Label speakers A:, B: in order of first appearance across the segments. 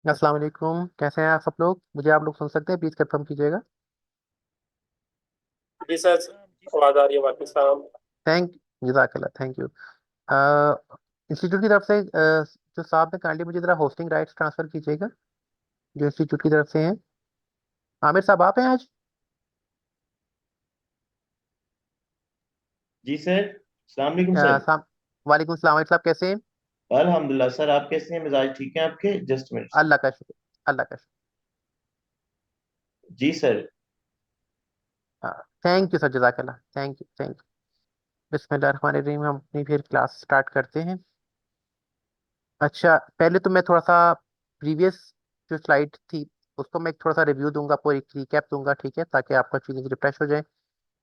A: अस्सलाम वालेकुम, कैसे हैं आप सब लोग? मुझे आप लोग सुन सकते हैं? प्लीज़ कंफर्म कीजिएगा।
B: जी सर। आवाज आ रही है, वालेकुम सलाम।
A: थैंक जज़ाकल्लाह, थैंक यू। इंस्टीट्यूट की तरफ से जो साहब ने काइंडली मुझे ज़रा होस्टिंग राइट्स ट्रांसफ़र कीजिएगा, जो इंस्टीट्यूट की तरफ से हैं। आमिर साहब, आप हैं आज?
B: जी सर। अस्सलाम वालेकुम सर।
A: साहब, वालेकुम सलाम। आमिर साहब कैसे हैं?
B: अल्हम्दुलिल्लाह सर, आप कैसे हैं? मिजाज ठीक है आपके? Just minute sir.
A: अल्लाह का शुक्र, अल्लाह का
B: जी सर।
A: शुक्र। थैंक यू सर, जज़ाकल्लाह, थैंक यू, थैंक यू। बिस्मिल्लाह रहमान रहीम। हम अपनी फिर क्लास स्टार्ट करते हैं। अच्छा, पहले तो मैं थोड़ा सा प्रीवियस जो स्लाइड थी उसको मैं थोड़ा सा रिव्यू दूंगा, आपको एक रिकैप दूंगा, ठीक है, ताकि आपका चीज़ें रिफ्रेश हो जाए।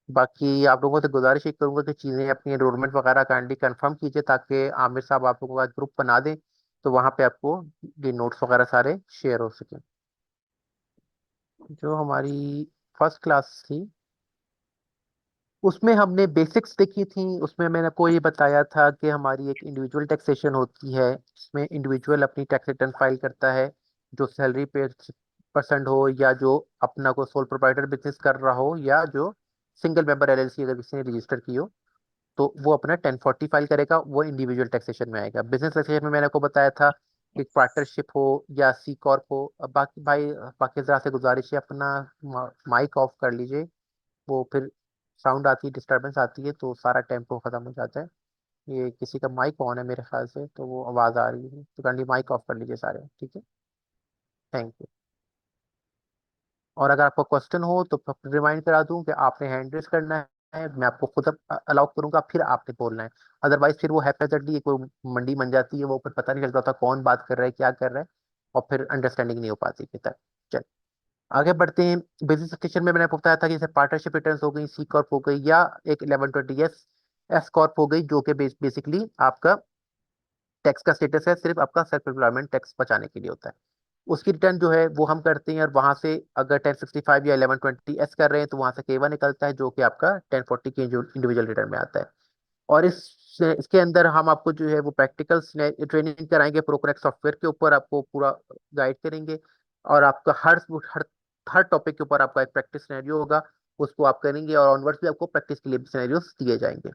A: बाकी आप लोगों से गुजारिश ही करूंगा कि चीज़ें अपनी एनरोलमेंट वगैरह काइंडली कंफर्म कीजिए, ताकि आमिर साहब आप लोगों का ग्रुप बना दें, तो वहाँ पे आपको ये नोट्स वगैरह सारे शेयर हो सके। जो हमारी फर्स्ट क्लास थी उसमें हमने बेसिक्स देखी थी। उसमें मैंने आपको ये बताया था कि हमारी एक इंडिविजुअल टैक्सेशन होती है, इसमें इंडिविजुअल अपनी टैक्स रिटर्न फाइल करता है, जो सैलरी पे पर्सन हो, या जो अपना को सोल प्रोप्राइटर बिजनेस कर रहा हो, या जो सिंगल मेंबर एलएलसी अगर किसी ने रजिस्टर की हो, तो वो अपना 1040 फाइल करेगा, वो इंडिविजुअल टैक्सेशन में आएगा। बिजनेस टैक्सेशन में मैंने आपको बताया था कि पार्टनरशिप हो या सी कॉर्प हो। अब बाकी भाई, बाकी जरा से गुजारिश है, अपना माइक ऑफ कर लीजिए। वो फिर साउंड आती है, डिस्टरबेंस आती है, तो सारा टेम्पो खत्म हो जाता है। ये किसी का माइक ऑन है मेरे ख्याल से, तो वो आवाज़ आ रही है, तो काइंडली माइक ऑफ कर लीजिए सारे, ठीक है। Thank you. और अगर आपको क्वेश्चन हो तो रिमाइंड करा दूं कि आपने हैंड रेस करना है, मैं आपको खुद अलाउ करूंगा, फिर आपने बोलना है। अदरवाइज फिर वो हैप्पैजेंटली कोई मंडी बन जाती है, वो फिर पता नहीं चलता होता कौन बात कर रहा है, क्या कर रहा है, और फिर अंडरस्टैंडिंग नहीं हो पाती फिर तक। चल, आगे बढ़ते हैं। बिजनेस सेक्शन में मैंने आपको बताया था कि जैसे पार्टनरशिप रिटर्न्स हो गई, सी कॉर्प हो गई, या एक 1120 एस एस कॉर्प हो गई, जो कि बेसिकली आपका टैक्स का स्टेटस है, सिर्फ आपका सेल्फ एम्प्लॉयमेंट टैक्स बचाने के लिए होता है। उसकी रिटर्न जो है वो हम करते हैं, और वहां से अगर 1065 या 1120 एस कर रहे हैं तो वहां से केवा निकलता है, जो कि आपका 1040 के इंडिविजुअल रिटर्न में आता है। और इसके अंदर हम आपको जो है वो प्रैक्टिकल ट्रेनिंग कराएंगे, प्रोकनेक्ट सॉफ्टवेयर के ऊपर आपको पूरा गाइड करेंगे। और आपका हर हर टॉपिक के ऊपर आपका एक प्रैक्टिस सिनेरियो होगा, उसको आप करेंगे, और ऑनवर्ड्स भी आपको प्रैक्टिस के लिए सिनेरियोस दिए जाएंगे।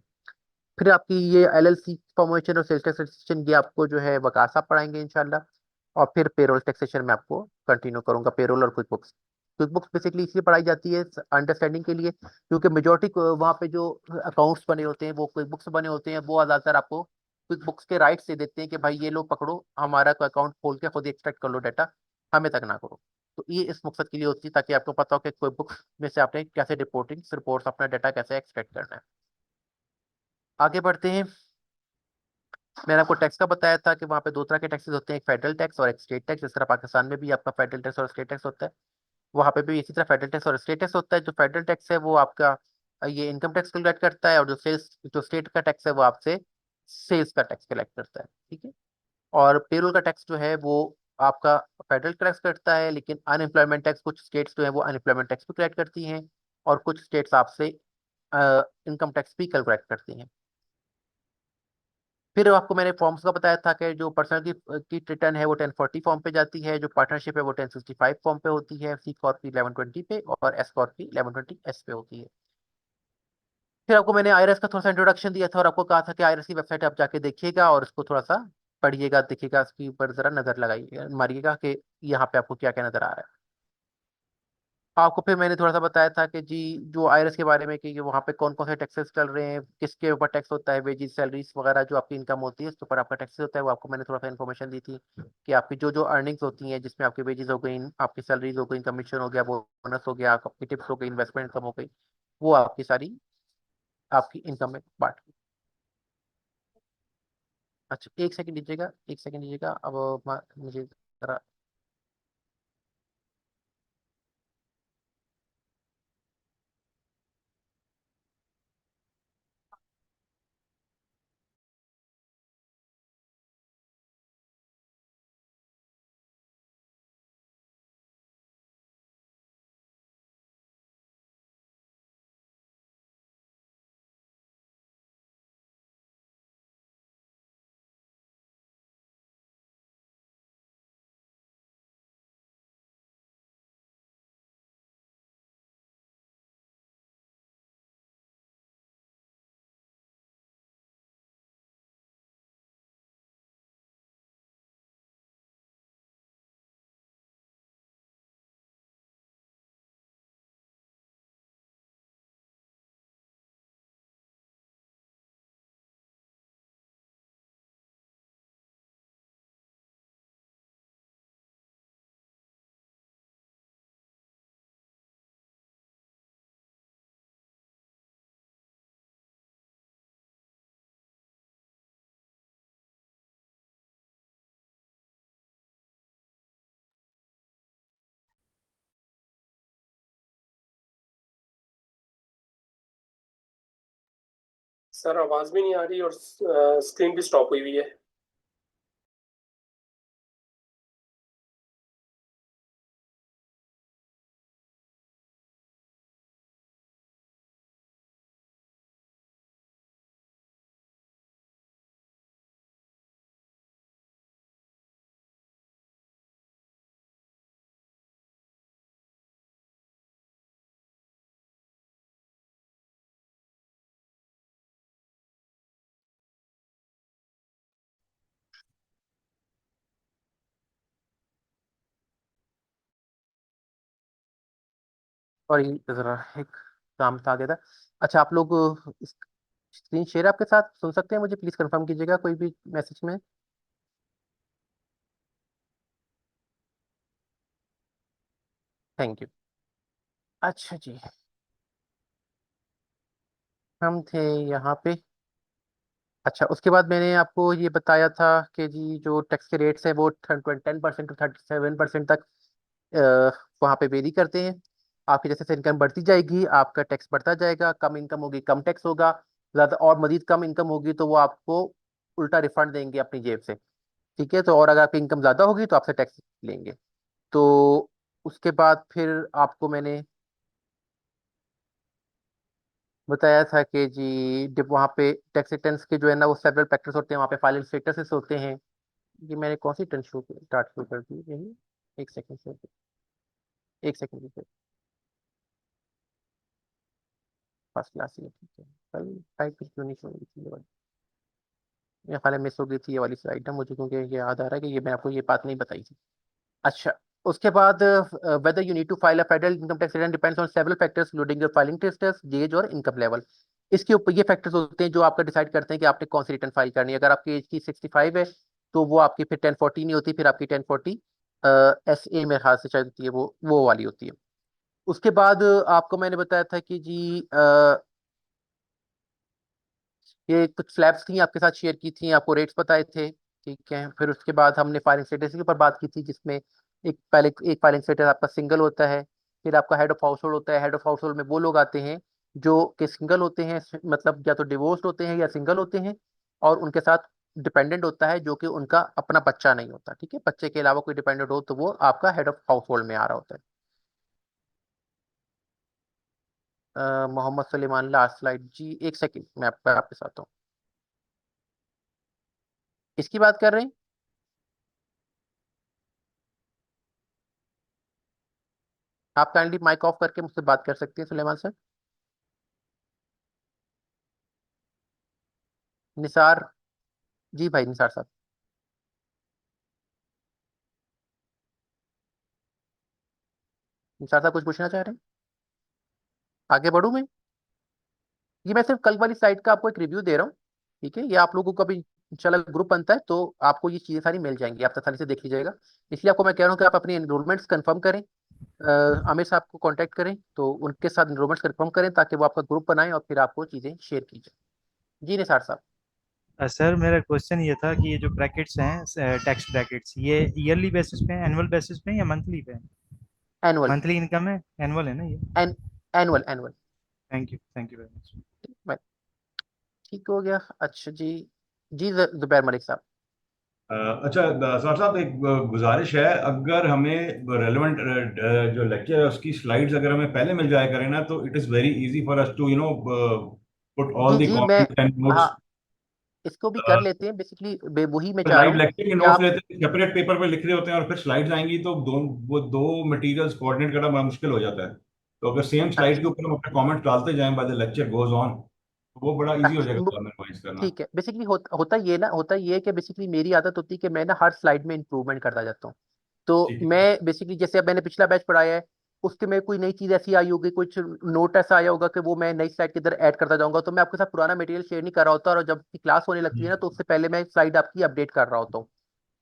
A: फिर आपकी ये एलएलसी फॉर्मेशन और सेल्स टैक्सेशन ये आपको जो है वकासा पढ़ाएंगे इंशाल्लाह। और फिर पेरोल टैक्सेशन में आपको कंटिन्यू करूंगा, पेरोल और quick books. Quick books basically इसलिए पढ़ाई जाती है अंडरस्टैंडिंग के लिए, क्योंकि मेजोरिटी वहाँ पे जो अकाउंट्स बने होते हैं, वो क्विक बुक्स बने होते हैं, वो ज़्यादातर आपको क्विक बुक्स के राइट से देते हैं कि भाई ये लो पकड़ो, हमारा अकाउंट खोल के खुद एक्सट्रैक्ट कर लो डाटा, हमें तक ना करो। तो ये इस मकसद के लिए होती है, ताकि आपको पता हो कि क्विक बुक्स में से आपने कैसे रिपोर्ट्स अपना डाटा कैसे एक्सट्रैक्ट करना है। आगे बढ़ते हैं। मैंने आपको टैक्स का बताया था कि वहाँ पे दो तरह के टैक्सेस होते हैं, एक फेडरल टैक्स और एक स्टेट टैक्स। जिस तरह पाकिस्तान में भी आपका फेडरल टैक्स और स्टेट टैक्स होता है, वहाँ पे भी इसी तरह फेडरल टैक्स और स्टेट टैक्स होता है। जो फेडरल टैक्स है वो आपका ये इनकम टैक्स कलेक्ट करता है, और जो स्टेट का टैक्स है वो आपसे सेल्स का टैक्स कलेक्ट करता है, ठीक है। और पेरोल का टैक्स जो है वो आपका फेडरल टैक्स करता है, लेकिन अनएम्प्लॉयमेंट टैक्स कुछ स्टेट्स जो है वो अनएम्प्लॉयमेंट टैक्स भी कलेक्ट करती हैं, और कुछ स्टेट्स आपसे इनकम टैक्स भी कलेक्ट करती हैं। फिर आपको मैंने फॉर्म्स का बताया था कि जो पर्सनल की रिटर्न है वो 1040 फॉर्म पे जाती है, जो पार्टनरशिप है वो 1065 फॉर्म पे होती है, सी कॉर्प की 1120 पे, और एस कॉर्प की 1120 एस पे होती है। फिर आपको मैंने आईआरएस का थोड़ा सा इंट्रोडक्शन दिया था, और आपको कहा था कि आईआरएस की वेबसाइट आप जाके देखिएगा, और इसको थोड़ा सा पढ़िएगा, देखिएगा, इसके ऊपर जरा नजर लगाइए, मारिएगा कि यहाँ पे आपको क्या क्या नजर आ रहा है। आपको फिर मैंने थोड़ा सा बताया था कि जी, जो आईआरएस के बारे में, कि वहाँ पे कौन कौन से टैक्सेस चल रहे हैं, किसके ऊपर टैक्स होता है, वेजेस सैलरीज वगैरह जो आपकी इनकम होती है उसके ऊपर आपका टैक्सेस होता है। वो आपको मैंने थोड़ा सा इन्फॉर्मेशन दी थी कि आपकी जो जो अर्निंग्स होती हैं, जिसमें आपकी वेजेस हो गई, आपकी सैलरीज हो गई, कमीशन हो गया, बोनस हो गया, आपकी टिप्स हो गई, इन्वेस्टमेंट इनकम हो गई, वो आपकी सारी आपकी इनकम में बांट। अच्छा, एक सेकंड दीजिएगा, एक सेकंड दीजिएगा। अब मुझे जरा
C: सर आवाज भी नहीं आ रही और स्क्रीन भी स्टॉप हुई हुई है।
A: सॉरी, जरा एक काम था आ गया था। अच्छा, आप लोग स्क्रीन शेयर आपके साथ सुन सकते हैं? मुझे प्लीज कंफर्म कीजिएगा कोई भी मैसेज में। Thank you. अच्छा जी, हम थे यहाँ पे। अच्छा, उसके बाद मैंने आपको ये बताया था कि जी जो टैक्स के रेट्स है वो 10% टू 37% तक वहाँ पे वेरी करते हैं। आपकी जैसे जैसे इनकम बढ़ती जाएगी आपका टैक्स बढ़ता जाएगा। कम इनकम होगी कम टैक्स होगा, ज़्यादा और मजीद कम इनकम होगी तो वो आपको उल्टा रिफंड देंगे अपनी जेब से। ठीक है, तो और अगर आपकी इनकम ज़्यादा होगी तो आपसे टैक्स लेंगे। तो उसके बाद फिर आपको मैंने बताया था कि जी जब वहाँ पे टैक्स रिटर्न्स के जो है ना वो सेवरल फैक्टर्स होते हैं, वहाँ पे फाइलिंग स्टेटस होते हैं। ये मैंने कौन सी रिटर्न शो स्टार्ट शो कर दी? यही एक सेकंड से, एक सेकंड से। फर्स्ट क्लास ही है, ठीक है। कल टाइप क्यों नहीं शो हो रही थी ये वाली? ये खाली मिस हो गई थी ये वाली स्लाइड ना मुझे, क्योंकि ये याद आ रहा है कि ये मैं आपको ये बात नहीं बताई थी। अच्छा, उसके बाद whether you need to file a federal income tax return depends on several factors including your filing status, age और इनकम लेवल। इसके ऊपर ये फैक्टर्स होते हैं जो आपका डिसाइड करते हैं कि आपने कौन सी रिटर्न फाइल करनी है। अगर आपकी एज की 65 है तो वो आपकी फिर 1040 नहीं होती, फिर आपकी 1040 SA मेरे ख्याल से शायद होती है, वो वाली होती है। उसके बाद आपको मैंने बताया था कि जी ये कुछ स्लैब्स थी आपके साथ शेयर की थी, आपको रेट्स बताए थे। ठीक है, फिर उसके बाद हमने फाइलिंग स्टेटस के ऊपर बात की थी जिसमें एक फाइलिंग स्टेटस आपका सिंगल होता है। फिर आपका हेड ऑफ हाउस होल्ड होता है। हेड ऑफ हाउस होल्ड में वो लोग आते हैं जो कि सिंगल होते हैं, मतलब या तो डिवोर्स्ड होते हैं या सिंगल होते हैं, और उनके साथ डिपेंडेंट होता है जो कि उनका अपना बच्चा नहीं होता। ठीक है, बच्चे के अलावा कोई डिपेंडेंट हो तो वो आपका हेड ऑफ हाउस होल्ड में आ रहा होता है। मोहम्मद सलीमान लास्ट स्लाइड जी, एक सेकंड मैं आपके साथ हूँ। इसकी बात कर रहे हैं? आप काइंडली माइक ऑफ करके मुझसे बात कर सकती हैं सुलेमान सर। निसार जी, भाई निसार साहब। निसार साहब कुछ पूछना चाह रहे हैं? आगे बढ़ूं मैं? ये मैं सिर्फ कल वाली साइट का आपको एक रिव्यू दे रहा हूँ। ठीक है, ये आप लोगों का भी इंशाल्लाह ग्रुप बनता है तो आपको ये चीजें सारी मिल जाएंगी, आप तसल्ली से देख लीजिएगा। इसलिए आपको मैं कह रहा हूँ कि आप अपनी एनरोलमेंट्स कंफर्म करें। आमिर साहब को कांटेक्ट करें तो उनके साथ एनरोलमेंट्स कंफर्म करें ताकि वो आपका ग्रुप बनाएं और फिर आपको चीजें शेयर कीजिए। जी निसार साहब।
D: सर मेरा क्वेश्चन ये था कि ये जो ब्रैकेट्स हैं टैक्स ब्रैकेट्स, ये ईयरली बेसिस पे हैं, एनुअल बेसिस पे हैं या मंथली पे हैं?
A: एनुअल।
D: मंथली इनकम है, एनुअल है ना ये?
A: An annual annual.
D: Thank you very much.
A: ठीक हो गया। अच्छा जी। जी जुबैर मलिक साहब।
E: अच्छा, सर साहब एक गुजारिश है, अगर हमें रेलेवेंट जो लेक्चर है उसकी स्लाइड्स अगर हमें पहले मिल जाया करें ना तो it is very easy for us to put all
A: जी
E: द
A: जी मैं,
E: कमेंट्स एंड
A: हाँ,
E: नोट्स।
A: इसको भी कर लेते हैं बेसिकली। वही मैं चाह रहा
E: लाइव
A: हूँ
E: लेक्चर के
A: कि
E: नोट्स
A: आप।
E: लेते हैं, सेपरेट पेपर पे लिख रहे होते हैं और फिर स्लाइड्स आएंगी तो वो दो मटेरियल्स कोऑर्डिनेट करना बड़ा मुश्किल हो जाता है। तो अगर सेम स्लाइड के
A: अच्छा
E: ऊपर हम अपने कमेंट्स डालते जाएं by the lecture goes on तो वो बड़ा इजी हो
A: अच्छा
E: जाएगा मेमोराइज करना।
A: ठीक है, बेसिकली होता ये है कि बेसिकली मेरी आदत होती है कि मैं ना हर स्लाइड में इंप्रूवमेंट करता जाता हूँ। तो
E: ठीक है।
A: मैं बेसिकली जैसे अब मैंने पिछला बैच पढ़ाया है, उसके में कोई नई चीज ऐसी आई होगी, कुछ नोट ऐसा आया होगा कि वो मैं नई स्लाइड के अंदर ऐड करता जाऊंगा। तो मैं आपके साथ पुराना मटेरियल शेयर नहीं कर रहा होता, और जब क्लास होने लगती है ना तो उससे पहले मैं स्लाइड आपकी अपडेट कर रहा होता हूँ।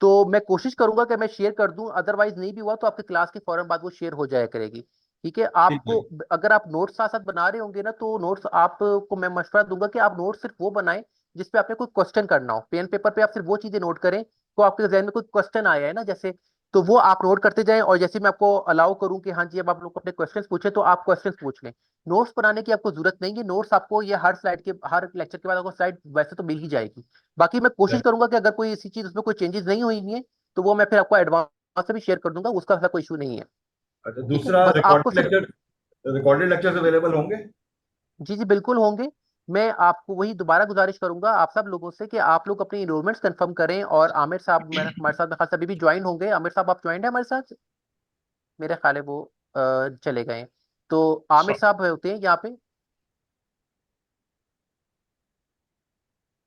A: तो मैं कोशिश करूंगा कि मैं शेयर कर दूं, अदरवाइज नहीं भी हुआ तो आपके क्लास के फौरन बाद वो शेयर हो जाया करेगी। ठीक है,
E: ठीक है।
A: आपको अगर आप नोट्स साथ साथ बना रहे होंगे ना तो नोट्स आपको मैं मशवरा दूंगा कि आप नोट्स सिर्फ वो बनाएं जिसपे आपने कोई क्वेश्चन करना हो। पेन पेपर पे आप सिर्फ वो चीजें नोट करें तो आपके जहन में कोई क्वेश्चन आया है ना, जैसे तो वो आप नोट करते जाएं, और जैसे मैं आपको अलाउ करूं कि हाँ जी अब आप लोग अपने क्वेश्चंस पूछे तो आप क्वेश्चंस पूछ लें। नोट्स बनाने की आपको जरूरत नहीं है, नोट्स आपको ये हर स्लाइड के हर लेक्चर के बाद आपको स्लाइड वैसे तो मिल ही जाएगी। बाकी मैं कोशिश करूंगा कि अगर कोई ऐसी चीज उसमें कोई चेंजेस नहीं हुई है तो वो मैं फिर आपको एडवांस से भी शेयर कर दूंगा, उसका ऐसा कोई इशू नहीं है।
E: अच्छा,
A: ठीक है,
E: दूसरा
A: बस आपको सिर्फ
E: रिकॉर्डेड लेक्चर्स अवेलेबल होंगे?
A: जी जी बिल्कुल होंगे। मैं आपको वही दोबारा गुजारिश करूंगा आप सब लोगों से कि आप लोग अपनी इनरोलमेंट्स कंफर्म करें, और आमिर साहब हमारे साथ मेरे ख्याल से अभी भी ज्वाइन होंगे। आमिर साहब आप ज्वाइन है हमारे साथ? मेरे ख्याल है वो चले गए। तो आमिर साहब होते हैं यहाँ पे,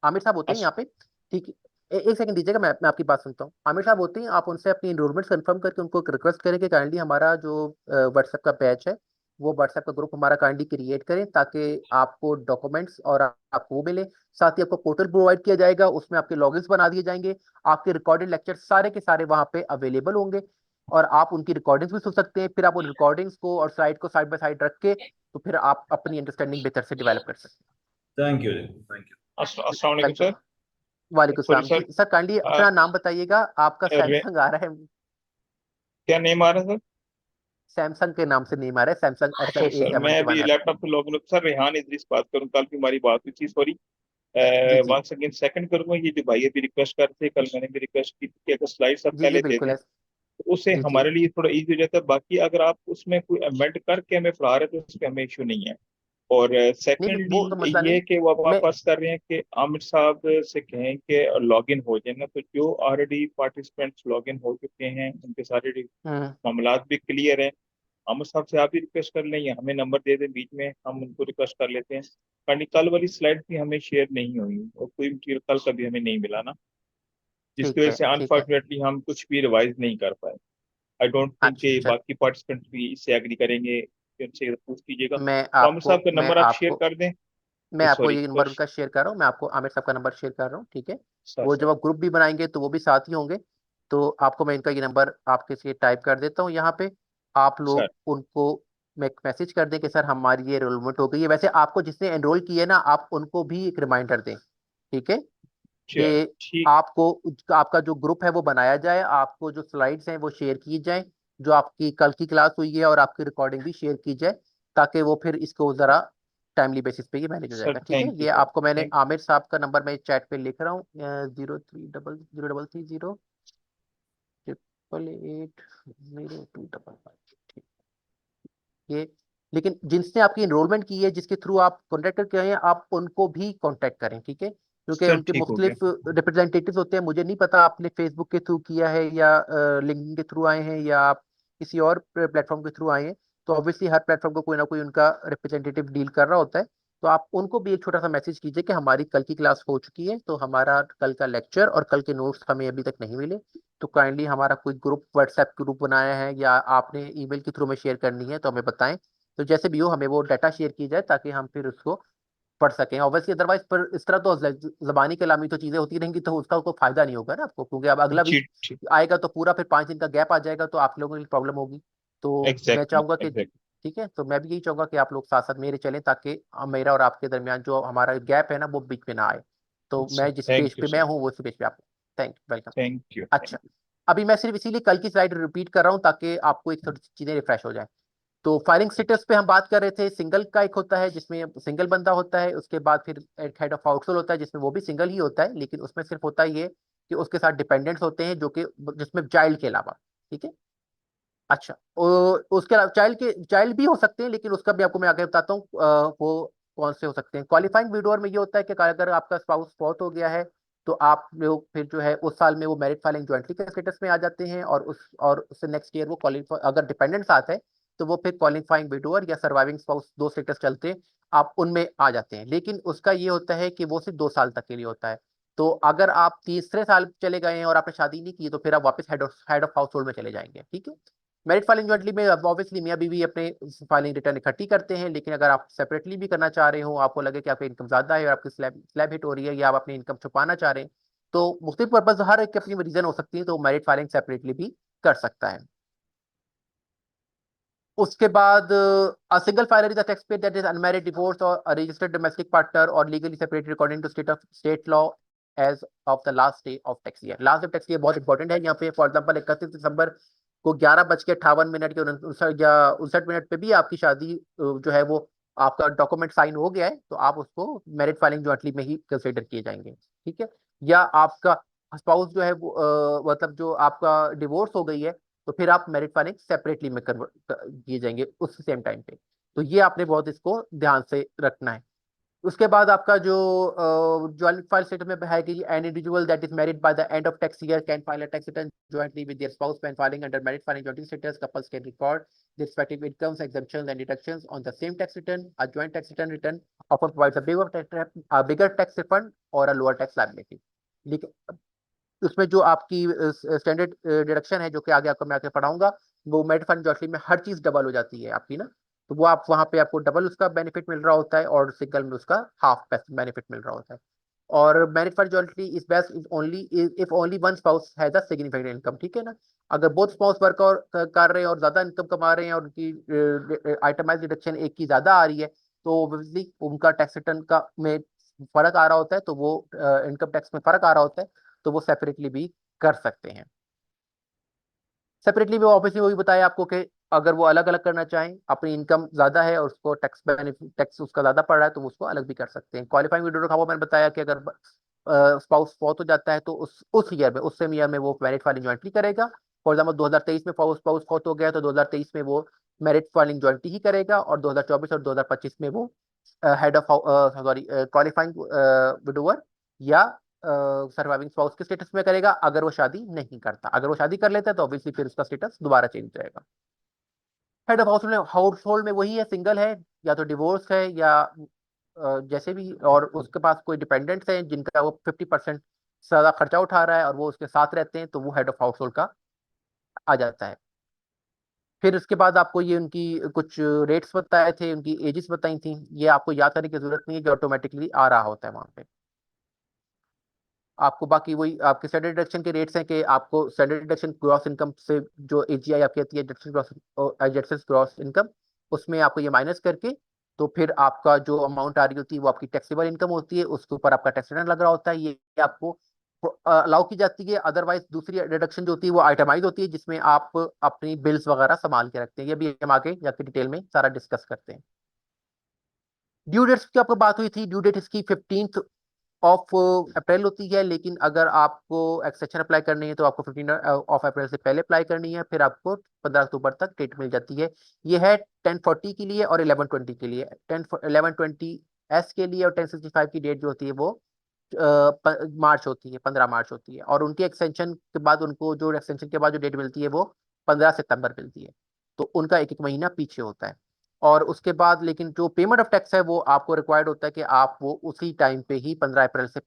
A: आमिर साहब होते हैं यहाँ पे, ठीक है। एक सेकंड दीजिएगा, मैं आपकी बात सुनता हूँ। आमिर साहब होते हैं, आप उनसे अपनी इनरोलमेंट कंफर्म करके उनको रिक्वेस्ट करें कि काइंडली हमारा जो व्हाट्सएप का बैच है, वो व्हाट्सएप का ग्रुप हमारा काइंडली क्रिएट करें, ताकि आपको डॉक्यूमेंट्स और आपको वो मिले। साथ ही आपको पोर्टल प्रोवाइड किया जाएगा, उसमें आपके लॉगिन्स बना दिए जाएंगे, आपके रिकॉर्डेड लेक्चर सारे के सारे वहाँ पे अवेलेबल होंगे, और आप उनकी रिकॉर्डिंग्स भी सुन सकते हैं। फिर आप उन रिकॉर्डिंग्स को और स्लाइड को साइड बाय साइड रख के तो फिर आप अपनी अंडरस्टैंडिंग बेहतर से डेवलप कर सकते
E: थैंक यू जी, थैंक यू।
B: अस्सलाम
A: हैं।
B: वालेकुम
A: वेलकम।
B: सर।
A: वालेकुम
B: सॉरी
A: सलाम
B: सर,
A: जी। सर काइंडली अपना नाम बताइएगा, आपका सैमसंग आ रहा है,
B: क्या नेम आ रहा है सर?
A: सैमसंग के नाम से नेम आ रहा है, सैमसंग एस
B: अच्छा
A: एम ए
B: सर,
A: सेवन
B: मैं
A: के वन
B: अभी
A: आ रहा
B: लैपटॉप पे लॉगिन सर, रेहान इदरीस बात करूँ, कल भी हमारी बात हुई थी, सॉरी।
A: है। जी जी
B: वंस अगेन सेकंड करूंगा, ये जो भाई अभी रिक्वेस्ट करते थे, कल मैंने भी रिक्वेस्ट की थी कि अगर स्लाइड्स आप
A: जी जी
B: पहले दे
A: बिल्कुल
B: दें
A: है।
B: तो उससे
A: जी जी
B: हमारे लिए थोड़ा इजी हो जाता है। बाकी अगर आप उसमें कोई अमेंड करके हमें पढ़ा रहे हैं तो उसमें हमें इशू नहीं है। और
A: नहीं नहीं
B: सेकेंडली
A: वो तो मसला
B: ये
A: नहीं।
B: कि वो अब
A: मैं
B: आप अर्ज कर रहे हैं कि आमिर साहब से कहें कि लॉग इन हो जाए ना, तो जो ऑलरेडी पार्टिसिपेंट्स लॉग इन हो चुके हैं उनके सारे
A: हम्म,
B: मामला भी क्लियर है। आमिर साहब से आप भी रिक्वेस्ट कर लें या हमें नंबर दे दें, बीच में हम उनको रिक्वेस्ट कर लेते हैं। कारण कल वाली स्लाइड भी हमें शेयर नहीं हुई और कोई मटीरियल कल का भी हमें नहीं मिला ना, जिसकी
A: ठीक
B: वजह
A: है
B: से
A: ठीक है।
B: अनफॉर्चुनेटली हम कुछ भी रिवाइज नहीं कर पाए। आई डोंट थिंक
A: अच्छा
B: कि
A: चल,
B: बाकी पार्टिसिपेंट भी इससे एग्री करेंगे, कि उनसे पूछ लीजिएगा तो आमिर साहब का
A: मैं
B: नंबर आप शेयर
A: आपको
B: कर दें।
A: मैं आपको
B: सॉरी
A: ये नंबर
B: क्वेश्चन।
A: उनका शेयर कर रहा हूँ, मैं आपको आमिर साहब का नंबर शेयर कर रहा हूँ, ठीक है।
B: सर
A: वो
B: सर
A: जब आप ग्रुप भी बनाएंगे तो वो भी साथ ही होंगे। तो आपको मैं इनका ये नंबर आपके लिए टाइप कर देता हूँ यहाँ पे। आप
B: सर
A: लोग उनको मैं एक मैसेज कर दें कि सर हमारी ये एनरोलमेंट हो गई है। वैसे आपको जिसने एनरोल किया है ना, आप उनको भी एक रिमाइंडर दें, ठीक है,
B: चल
A: कि
B: ठीक।
A: आपको आपका जो ग्रुप है वो बनाया जाए, आपको जो स्लाइड्स हैं वो शेयर की जाए, जो आपकी कल की क्लास हुई है, और आपकी रिकॉर्डिंग भी शेयर की जाए, ताकि वो फिर इसको जरा टाइमली बेसिस पे ये मैनेज हो
B: सर
A: जाएगा। ठीक है,
B: थैंक यू
A: ये
B: सर,
A: आपको मैंने
B: थैंक।
A: आमिर साहब का नंबर मैं चैट पे लिख रहा हूँ, 0333088025। ये, लेकिन जिनसे आपकी एनरोलमेंट की है, जिसके थ्रू आप कॉन्टेक्ट करके आए हैं, आप उनको भी कांटेक्ट करें, ठीक है, क्योंकि
B: सर
A: उनके
B: ठीक हो गया।
A: मुख्तलिफ रिप्रेजेंटेटिव्स होते हैं। मुझे नहीं पता आपने फेसबुक के थ्रू किया है या लिंक्डइन के थ्रू आए हैं या आप किसी और प्लेटफॉर्म के थ्रू आए हैं। तो ऑब्वियसली हर प्लेटफॉर्म को कोई ना कोई उनका रिप्रेजेंटेटिव डील कर रहा होता है। तो आप उनको भी एक छोटा सा मैसेज कीजिए कि हमारी कल की क्लास हो चुकी है, तो हमारा कल का लेक्चर और कल के नोट्स हमें अभी तक नहीं मिले, तो काइंडली हमारा कोई ग्रुप व्हाट्सएप ग्रुप बनाया है या आपने ईमेल के थ्रू में शेयर करनी है तो हमें बताएं। तो जैसे भी हो हमें वो डाटा शेयर की जाए, ताकि हम फिर उसको पढ़ सकें। ऑब्वियसली अदरवाइज पर इस तरह तो जबानी कलामी तो चीजें होती रहेंगी, तो उसका कोई फायदा नहीं होगा ना आपको, क्योंकि अब अगला
B: जी
A: वीक
B: ठीक।
A: आएगा तो पूरा फिर 5 दिन का गैप आ जाएगा, तो आप लोगों के लिए प्रॉब्लम होगी। तो मैं
B: एग्जैक्टली
A: चाहूंगा कि
B: एग्जैक्टली।
A: ठीक है, तो मैं भी यही चाहूंगा कि आप लोग साथ साथ मेरे चलें, ताकि मेरा और आपके दरमियान जो हमारा गैप है ना वो बीच में ना आए। तो
B: सर
A: मैं जिस पेज
B: थैंक यू
A: पे मैं
B: सर,
A: हूँ वो उसी पेज पे आप। Thank you, welcome.
B: Thank you
A: अच्छा,
B: थैंक यू।
A: अभी मैं सिर्फ इसीलिए कल की स्लाइड रिपीट कर रहा हूँ ताकि आपको एक थोड़ी सी चीजें रिफ्रेश हो जाए। तो फायरिंग स्टेटस पे हम बात कर रहे थे, सिंगल का एक होता है जिसमें सिंगल बंदा होता है, उसके बाद फिर एक हेड ऑफ हाउसहोल्ड होता है जिसमें वो भी सिंगल ही होता है, लेकिन उसमें सिर्फ होता ही है कि उसके साथ डिपेंडेंट्स होते हैं, जो कि जिसमें चाइल्ड के अलावा, ठीक है। अच्छा, उसके अलावा चाइल्ड भी हो सकते हैं, लेकिन उसका भी आपको मैं आगे बताता हूँ वो कौन से हो सकते हैं। क्वालिफाइंग विडोअर में ये होता है कि अगर आपका स्पाउस फौत हो गया है तो आप लोग फिर जो है उस साल में वो मैरिड फाइलिंग ज्वाइंटली के स्टेटस में आ जाते हैं, और उससे नेक्स्ट ईयर वो क्वालिफाई, अगर डिपेंडेंट साथ है तो वो फिर क्वालिफाइंग विडोअर या सर्वाइविंग स्पाउस, दो स्टेटस चलते हैं, आप उनमें आ जाते हैं। लेकिन उसका ये होता है कि वो सिर्फ 2 साल तक के लिए होता है। तो अगर आप तीसरे साल चले गए हैं और आपने शादी नहीं की, तो फिर आप वापस हेड ऑफ हाउस होल्ड में चले जाएंगे, ठीक है। मैरिड फाइलिंग जॉइंटली में ऑब्वियसली मियाँ बीवी अपने फाइलिंग रिटर्न इकट्ठी करते हैं, लेकिन अगर आप सेपरेटली भी करना चाह रहे हो, आपको लगे कि आपकी इनकम ज्यादा है और आपकी स्लैब हिट हो रही है, या आप अपनी इनकम छुपाना चाह रहे हैं, तो मुख्तलिफ पर्पज हर एक की अपनी रीजन हो सकती है, तो मैरिड फाइलिंग सेपरेटली भी कर सकता है। उसके बाद single filer is a taxpayer that is unmarried, divorce और रजिस्टर्ड डोमेस्टिक पार्टनर और legally separated according to state law as of the last day of tax year. Last day of tax year बहुत important है यहाँ पे। For example 31 दिसंबर को 11:58 या 59 minute पे भी आपकी शादी जो है वो आपका डॉक्यूमेंट साइन हो गया है, तो आप उसको मैरिज फाइलिंग जॉइंटली में ही कंसिडर किए जाएंगे, ठीक है। या आपका स्पाउस जो है वो मतलब जो आपका डिवोर्स हो गई है, तो फिर आप मैरिज फाइलिंग सेपरेटली में कन्वर्ट किए जाएंगे उस सेम टाइम पे। तो ये आपने बहुत इसको ध्यान से रखना है। उसके बाद आपका जो जॉइंट फाइल स्टेटमेंट में है कि an individual that is married by the end of tax year can file a tax return jointly with their spouse when filing under married filing joint status. Couples can record their respective incomes, exemptions, and deductions on the same tax return. A joint tax return often provides a bigger tax refund or a lower tax liability. लेकिन उसमें जो आपकी standard deduction है, जो कि आगे आपको मैं आगे पढ़ाऊंगा, वो मैरिड फाइलिंग जॉइंटली में हर चीज डबल हो जाती है आपकी ना। तो वो आप वहां पे आपको डबल उसका बेनिफिट मिल रहा होता है और सिंगल में उसका हाफ बेनिफिट मिल रहा होता है। और married filing jointly is best if only one spouse has a significant income, ठीक है ना। अगर बोथ स्पाउस वर्क और कर रहे हैं और ज्यादा इनकम कमा रहे हैं और उनकी आइटमाइज डिडक्शन एक की ज्यादा आ रही है, तो ऑब्वियसली उनका टैक्स रिटर्न का में फर्क आ रहा होता है, तो वो इनकम टैक्स में फर्क आ रहा होता है, तो वो सेपरेटली भी कर सकते हैं। सेपरेटली भी ऑब्वियसली वही बताया आपको कि अगर वो अलग अलग करना चाहें, अपनी इनकम ज्यादा है और उसको टैक्स बेनिफिट टैक्स उसका ज्यादा पड़ रहा है, तो वो उसको अलग भी कर सकते हैं। क्वालिफाइंग विडोर का वो मैंने बताया कि अगर स्पाउस फौत हो जाता है तो उस ईयर में, उस सेम ईयर में वो मैरिड फाइलिंग जॉइंटली करेगा। फॉर एग्जाम्पल 2023 में स्पाउस फौत हो गया तो 2023 में वो मैरिड फाइलिंग जॉइंटली ही करेगा, और 2024 और 2025 में वो head of sorry qualifying widower या सर्वाइविंग स्पाउस के स्टेटस में करेगा, अगर वो शादी नहीं करता। अगर वो शादी कर लेता है तो ऑब्वियसली फिर उसका स्टेटस दोबारा चेंज हो जाएगा। हेड ऑफ हाउस होल्ड में वही है, सिंगल है या तो डिवोर्स है या जैसे भी, और उसके पास कोई डिपेंडेंट्स हैं जिनका वो 50% ज्यादा खर्चा उठा रहा है और वो उसके साथ रहते हैं, तो वो हेड ऑफ हाउस होल्ड का आ जाता है। फिर उसके बाद आपको ये उनकी कुछ रेट्स बताए थे, उनकी एजेस बताई थी, ये आपको याद करने की जरूरत नहीं है, जो ऑटोमेटिकली आ रहा होता है वहां पे। आपको बाकी वही आपके स्टैंडर्ड डिडक्शन के रेट्स हैं कि आपको स्टैंडर्ड डिडक्शन ग्रॉस इनकम से जो एजीआई आपकी आती है, एडजस्टेड ग्रॉस इनकम, उसमें आपको ये माइनस करके तो फिर आपका जो अमाउंट आ रही होती है वो आपकी टैक्सेबल इनकम होती है, उसके ऊपर आपका टैक्स रिटर्न लग रहा होता है। ये आपको अलाउ की जाती है। अदरवाइज दूसरी डिडक्शन जो होती है वो आइटमाइज होती है, जिसमें आप अपनी बिल्स वगैरह संभाल के रखते हैं। ये भी हम आगे जाके डिटेल में सारा डिस्कस करते हैं। ड्यू डेट्स की आपको बात हुई थी, ड्यू डेट इसकी 15 ऑफ अप्रैल होती है, लेकिन अगर आपको एक्सटेंशन अप्लाई करनी है तो आपको 15 ऑफ अप्रैल से पहले अप्लाई करनी है, फिर आपको 15 अक्टूबर तक डेट मिल जाती है। ये है 1040 के लिए और 1120 के लिए। 1120 के लिए और 1065 की डेट जो होती है वो मार्च होती है, 15 मार्च होती है। और उनकी एक्सटेंशन के बाद उनको जो एक्सटेंशन के बाद जो डेट मिलती है वो 15 सितंबर मिलती है, तो उनका एक एक महीना पीछे होता है। और उसके बाद लेकिन जो पेमेंट ऑफ टैक्स है वो आपको रिक्वायर्ड होता है कि आप वो उसी टाइम पे ही 15 अप्रैल से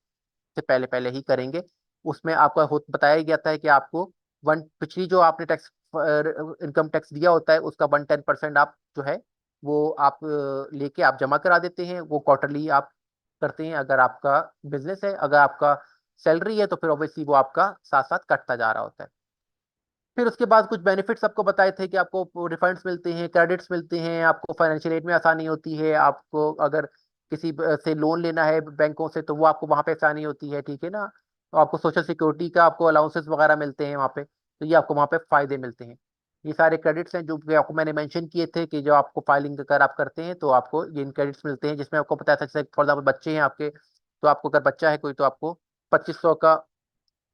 A: पहले पहले ही करेंगे। उसमें आपका बताया गया था कि आपको वन पिछली जो आपने टैक्स इनकम टैक्स दिया होता है उसका 110% आप जो है वो आप लेके आप जमा करा देते हैं। वो क्वार्टरली आप करते हैं अगर आपका बिजनेस है। अगर आपका सैलरी है तो फिर ऑब्वियसली वो आपका साथ साथ कटता जा रहा होता है। फिर उसके बाद कुछ बेनिफिट्स आपको बताए थे कि आपको रिफंड्स मिलते हैं, क्रेडिट्स मिलते हैं, आपको फाइनेंशियल एड में आसानी होती है, आपको अगर किसी से लोन लेना है बैंकों से तो वो आपको वहाँ पे आसानी होती है, ठीक है ना। तो आपको सोशल सिक्योरिटी का आपको अलाउंसेस वगैरह मिलते हैं वहाँ पे, तो ये आपको वहाँ पे फायदे मिलते हैं। ये सारे क्रेडिट्स हैं जो कि आपको मैंने मेंशन किए थे कि जो आपको फाइलिंग अगर आप करते हैं तो आपको ये इन क्रेडिट्स मिलते हैं, जिसमें आपको पता था जैसे फॉर एग्जाम्पल बच्चे हैं आपके, तो आपको अगर बच्चा है कोई तो आपको 2500 का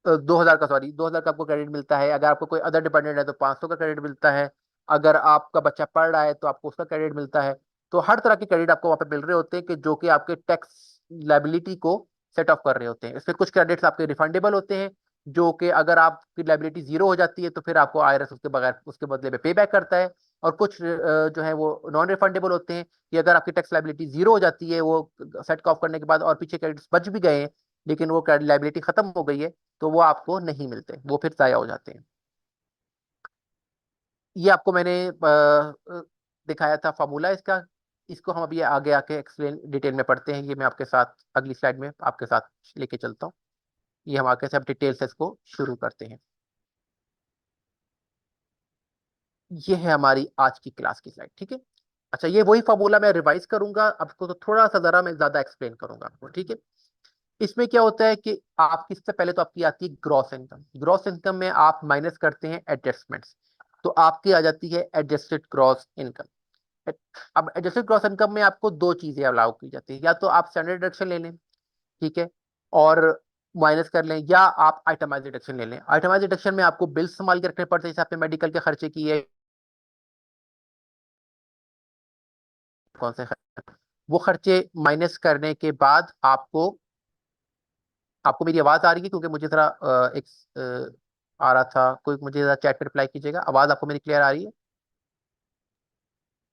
A: 2000 का, सॉरी 2000 का आपको क्रेडिट मिलता है। अगर आपको कोई अदर डिपेंडेंट है तो 500 का क्रेडिट मिलता है। अगर आपका बच्चा पढ़ रहा है तो आपको उसका क्रेडिट मिलता है। तो हर तरह के क्रेडिट आपको वहाँ पे मिल रहे होते हैं कि जो कि आपके टैक्स लाइबिलिटी को सेट ऑफ कर रहे होते हैं। इसमें कुछ क्रेडिट्स आपके रिफंडेबल होते हैं, जो कि अगर आपकी लाइबिलिटी जीरो हो जाती है तो फिर आपको आईआरएस उसके बगैर उसके बदले में पे बैक करता है। और कुछ जो है वो नॉन रिफंडेबल होते हैं कि अगर आपकी टैक्स लाइबिलिटी जीरो हो जाती है, वो सेट ऑफ करने के बाद और पीछे क्रेडिट्स बच भी गए हैं लेकिन वो लाइबिलिटी खत्म हो गई है, तो वो आपको नहीं मिलते, वो फिर जाया हो जाते हैं। ये आपको मैंने दिखाया था फार्मूला इसका। इसको हम अभी आगे आके एक्सप्लेन डिटेल में पढ़ते हैं। ये मैं आपके साथ अगली स्लाइड में आपके साथ लेके चलता हूँ। ये हम आगे से अब डिटेल से इसको शुरू करते हैं। ये है हमारी आज की क्लास की स्लाइड, ठीक है। अच्छा, ये वही फार्मूला मैं रिवाइज करूंगा, अब इसको तो थोड़ा सा जरा मैं ज्यादा एक्सप्लेन करूंगा आपको, ठीक है। इसमें क्या होता है कि आपकी सबसे पहले तो आपकी आती है ग्रॉस इनकम। ग्रॉस इनकम में आप माइनस करते हैं एडजस्टमेंट्स, तो आपकी आ जाती है एडजस्टेड ग्रॉस इनकम। अब एडजस्टेड ग्रॉस इनकम में आपको दो चीजें अलाउ की जाती है, या तो आप स्टैंडर्ड डिडक्शन ले लें, ठीक है, और माइनस कर लें, या आप आइटमाइज डिडक्शन ले लें। आइटमाइज डिडक्शन में आपको बिल संभाल के रखने पड़ते हैं, जैसे आपने मेडिकल के खर्चे किए, कौन से वो खर्चे माइनस करने के बाद आपको, आपको मेरी आवाज आ रही है? क्योंकि मुझे थोड़ा एक आ रहा था, कोई मुझे जरा चैट पे रिप्लाई कीजिएगा, आवाज आपको मेरी क्लियर आ रही है?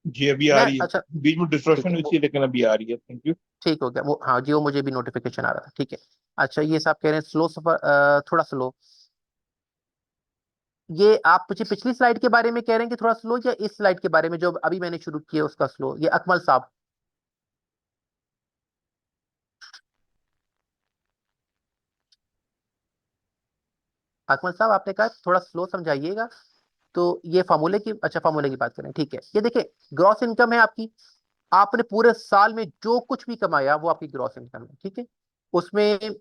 B: जी अभी आ
A: मैं
B: रही है,
A: अच्छा,
B: बीच में
A: ठीक
B: डिस्ट्रक्शन
A: है
B: हुई
A: वो
B: थी लेकिन अभी आ रही है, थैंक यू।
A: ठीक हो गया वो, हाँ जी, वो मुझे भी नोटिफिकेशन आ रहा था, ठीक है। अच्छा, ये सब कह रहे हैं स्लो सफर, थोड़ा स्लो। ये आप मुझे पिछली स्लाइड के बारे में कह रहे हैं कि थोड़ा स्लो, या इस स्लाइड के बारे में जो अभी मैंने शुरू किया उसका स्लो? ये अकमल साहब, अकमल साहब आपने कहा थोड़ा स्लो समझाइएगा। तो ये फार्मूले की, अच्छा फार्मूले की बात करें, ठीक है। ये देखिए, ग्रॉस इनकम है आपकी, आपने पूरे साल में जो कुछ भी कमाया वो आपकी ग्रॉस इनकम है, ठीक है। उसमें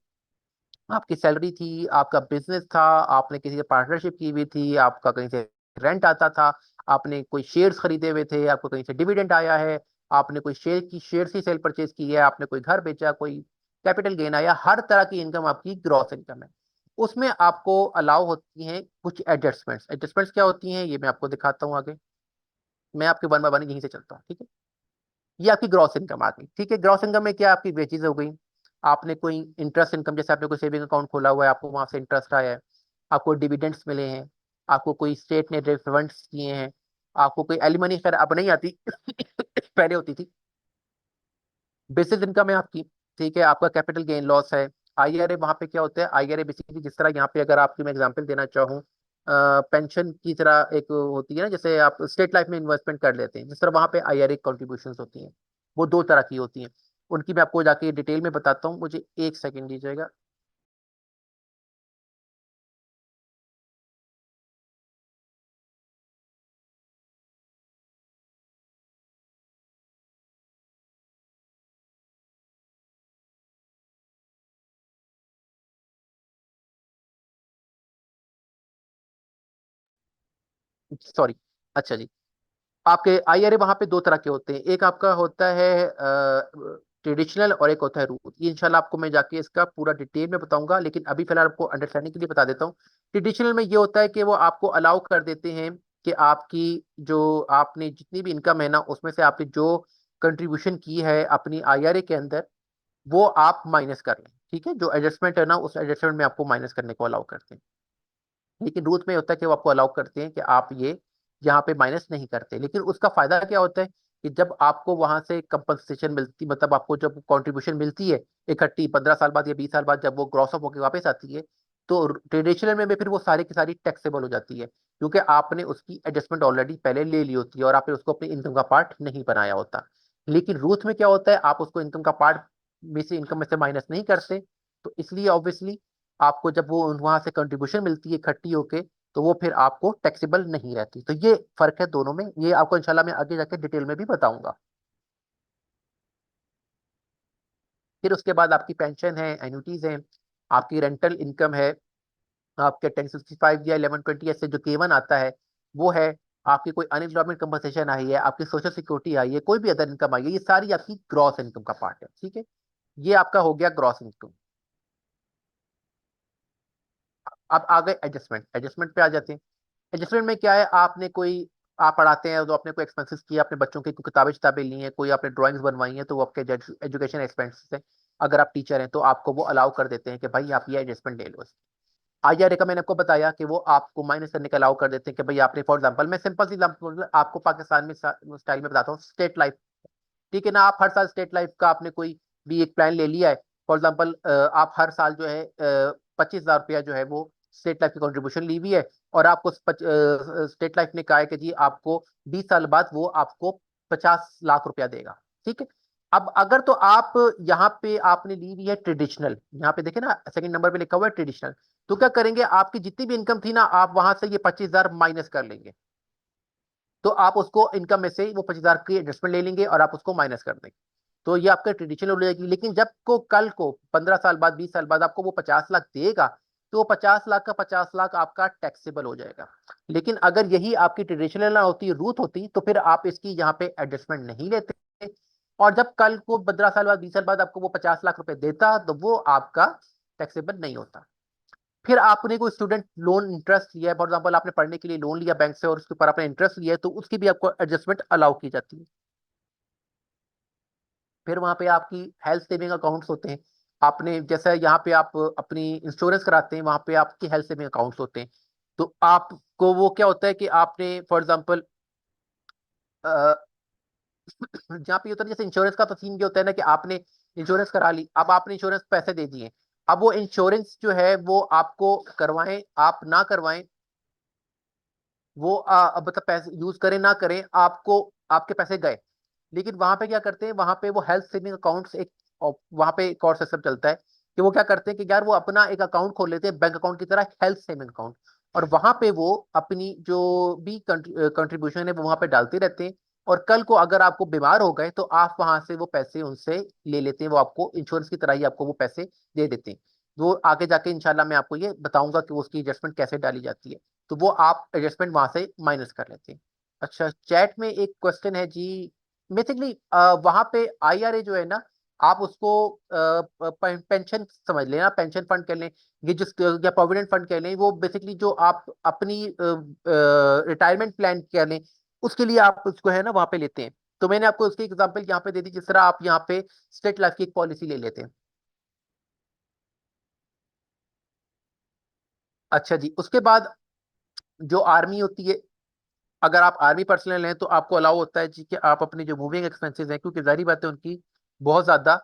A: आपकी सैलरी थी, आपका बिजनेस था, आपने किसी से पार्टनरशिप की हुई थी, आपका कहीं से रेंट आता था, आपने कोई शेयर्स खरीदे हुए थे, आपको कहीं से डिविडेंड आया है, आपने कोई शेयर की सेल परचेज की है, आपने कोई घर बेचा, कोई कैपिटल गेन आया, हर तरह की इनकम आपकी ग्रॉस इनकम है। उसमें आपको अलाउ होती हैं कुछ एडजस्टमेंट्स। एडजस्टमेंट्स क्या होती हैं ये मैं आपको दिखाता हूँ आगे। मैं आपके वन बाय वन यहीं से चलता हूँ, ठीक है। ये आपकी ग्रॉस इनकम आ गई, ठीक है। ग्रॉस इनकम में क्या, आपकी वेजेस हो गई, आपने कोई इंटरेस्ट इनकम, जैसे आपने कोई सेविंग अकाउंट खोला हुआ है, आपको वहां से इंटरेस्ट आया है, आपको डिविडेंड्स मिले हैं, आपको कोई स्टेट ने रिफंड्स किए हैं, आपको कोई एलिमनी, खैर अब नहीं आती पहले होती थी। बेसिस इनकम है आपकी, ठीक है। आपका कैपिटल गेन लॉस है। आईआरए, वहां पे क्या होता है, आईआरए बेसिकली जिस तरह यहाँ पे अगर आपकी मैं एग्जांपल देना चाहूँ, पेंशन की तरह एक होती है ना, जैसे आप स्टेट लाइफ में इन्वेस्टमेंट कर लेते हैं, जिस तरह वहां पे आईआरए कॉन्ट्रीब्यूशन होती हैं, वो दो तरह की होती हैं। उनकी मैं आपको जाके डिटेल में बताता हूँ, मुझे एक सेकेंड दीजिएगा। सॉरी, अच्छा जी। आपके आईआरए वहां पे दो तरह के होते हैं, एक आपका होता है ट्रेडिशनल और एक होता है रूट। ये इंशाल्लाह आपको मैं जाके इसका पूरा डिटेल में बताऊंगा, लेकिन अभी फिलहाल आपको अंडरस्टैंडिंग के लिए बता देता हूँ। ट्रेडिशनल में ये होता है कि वो आपको अलाउ कर देते हैं कि आपकी जो, आपने जितनी भी इनकम है ना, उसमें से आपने जो कंट्रीब्यूशन की है अपनी आईआरए के अंदर, वो आप माइनस कर लें, ठीक है। जो एडजस्टमेंट है ना, उस एडजस्टमेंट में आपको माइनस करने को अलाउ करते हैं। लेकिन रूट में होता है कि वो आपको अलाउ करते हैं कि आप ये यहाँ पे माइनस नहीं करते। लेकिन उसका फायदा क्या होता है कि जब आपको वहां से कंपनसेशन मिलती, मतलब आपको जब कंट्रीब्यूशन मिलती है इकट्ठी 15 साल बाद या 20 साल बाद, जब वो ग्रॉस अप होकर वापस आती है, तो ट्रेडिशनल में भी फिर वो सारी की सारी टैक्सेबल हो जाती है, क्योंकि आपने उसकी एडजस्टमेंट ऑलरेडी पहले ले ली होती है और आपने उसको अपनी इनकम का पार्ट नहीं बनाया होता। लेकिन रूथ में क्या होता है, आप उसको इनकम का पार्ट में से, इनकम में से माइनस नहीं करते, तो इसलिए ऑब्वियसली आपको जब वो वहां से कंट्रीब्यूशन मिलती है इकट्ठी होके, तो वो फिर आपको टैक्सेबल नहीं रहती। तो ये फर्क है दोनों में, ये आपको इंशाल्लाह मैं आगे जाके डिटेल में भी बताऊंगा। फिर उसके बाद आपकी पेंशन है, एन्युटीज हैं, आपकी रेंटल इनकम है, आपके 1065 या 1120 ऐसे जो केवन आता है वो है, आपकी कोई अनएम्प्लॉयमेंट कंपनसेशन आई है, आपकी सोशल सिक्योरिटी आई है, कोई भी अदर इनकम आई है, ये सारी आपकी ग्रॉस इनकम का पार्ट है, ठीक है। ये आपका हो गया ग्रॉस इनकम। अब आ गए एडजस्टमेंट, एडजस्टमेंट पे आ जाते हैं। एडजस्टमेंट में क्या है, आपने कोई, आप पढ़ाते हैं तो आपने कोई एक्सपेंसेस किया, अपने बच्चों की कोई किताबें ली हैं, कोई आपने ड्राइंग्स बनवाई हैं, तो वो आपके एजुकेशन एक्सपेंसेस है। अगर आप टीचर हैं तो आपको वो अलाउ कर देते हैं कि भाई आप ये एडजस्टमेंट ले लो। आईआरए का मैंने आपको बताया कि वो आपको माइनस करने का अलाउ कर देते हैं कि भाई आपने, फॉर एग्जांपल मैं सिंपल सी एग्जांपल आपको पाकिस्तान में स्टाइल में बताता हूँ, स्टेट लाइफ, ठीक है ना। आप हर साल स्टेट लाइफ का आपने कोई भी एक प्लान ले लिया है, फॉर एग्जांपल आप हर साल जो है 25,000 रुपया जो है वो स्टेट लाइफ की कंट्रीब्यूशन ली हुई है, और आपको स्टेट लाइफ ने कहा है कि जी आपको 20 साल बाद वो आपको 50 लाख रुपया देगा, ठीक है। अब अगर तो आप यहाँ पे आपने ली हुई है ट्रेडिशनल, यहाँ पे देखे ना सेकंड नंबर पे लिखा हुआ है ट्रेडिशनल, तो क्या करेंगे, आपकी जितनी भी इनकम थी ना, आप वहां से ये 25,000 माइनस कर लेंगे, तो आप उसको इनकम में से वो 25,000 की एडजस्टमेंट ले लेंगे और आप उसको माइनस कर देंगे। तो ये आपका ट्रेडिशनल हो जाएगी। लेकिन जब को कल को 15 साल बाद 20 साल बाद आपको वो 50 लाख देगा, तो वो 50 लाख का 50 लाख आपका टैक्सेबल हो जाएगा। लेकिन अगर यही आपकी ट्रेडिशनल ना होती, रूथ होती, तो फिर आप इसकी यहाँ पे एडजस्टमेंट नहीं लेते। और जब कल को 15 साल बाद 20 साल बाद आपको वो 50 लाख रुपए देता, तो वो आपका टैक्सेबल नहीं होता। फिर आपने कोई स्टूडेंट लोन इंटरेस्ट लिया है, फॉर एग्जाम्पल आपने पढ़ने के लिए लोन लिया बैंक से और उसके ऊपर आपने इंटरेस्ट लिया है, तो उसकी भी आपको एडजस्टमेंट अलाउ की जाती है। फिर वहां पे आपकी हेल्थ सेविंग अकाउंट्स होते हैं। आपने जैसे यहाँ पे आप अपनी इंश्योरेंस कराते हैं, वहां पे आपके हेल्थ सेविंग अकाउंट्स होते हैं। तो आपको वो क्या होता है कि आपने फॉर एग्जाम्पल जहाँ पे होता है, जैसे इंश्योरेंस का तो सीन ये होता है ना कि आपने इंश्योरेंस करा ली, अब आपने इंश्योरेंस पैसे दे दिए, अब वो इंश्योरेंस जो है वो आपको करवाएं आप ना करवाएं, वो अब मतलब पैसे यूज करें ना करें, आपको आपके पैसे गए। लेकिन वहां पे क्या करते हैं, वहां पे वो हेल्थ सेविंग अकाउंट्स एक वहां पे एक और सिस्टम चलता है कि वो क्या करते हैं कि यार वो अपना एक अकाउंट खोल लेते हैं बैंक अकाउंट की तरह, हेल्थ सेविंग अकाउंट। और वहां पे वो अपनी जो भी कंट्रीब्यूशन है वो वहां पे डालते रहते हैं। और कल को अगर आपको बीमार हो गए, तो आप वहां से वो पैसे उनसे ले लेते हैं, वो आपको इंश्योरेंस की तरह ही आपको वो पैसे दे देते हैं। वो आगे जाके इंशाल्लाह मैं आपको ये बताऊंगा कि उसकी एडजस्टमेंट कैसे डाली जाती है। तो वो आप एडजस्टमेंट वहां से माइनस कर लेते हैं। अच्छा, चैट में एक क्वेश्चन है जी। बेसिकली वहां पे आईआरए जो है ना, आप उसको पेंशन समझ लेना, पेंशन फंड कह लें, ये जिस या प्रोविडेंट फंड कह लें, वो बेसिकली जो आप अपनी रिटायरमेंट प्लान कह लें, उसके लिए आप उसको है ना वहां पे लेते हैं। तो मैंने आपको उसकी एग्जांपल यहाँ पे दे दी, जिस तरह आप यहाँ पे स्टेट लाइफ की एक पॉलिसी ले लेते हैं। अच्छा जी, उसके बाद जो आर्मी होती है, अगर आप आर्मी पर्सनल हैं तो आपको अलाउ होता है जी कि आप अपनी जो मूविंग एक्सपेंसेस हैं, क्योंकि जाहिर बात है उनकी बहुत ज्यादा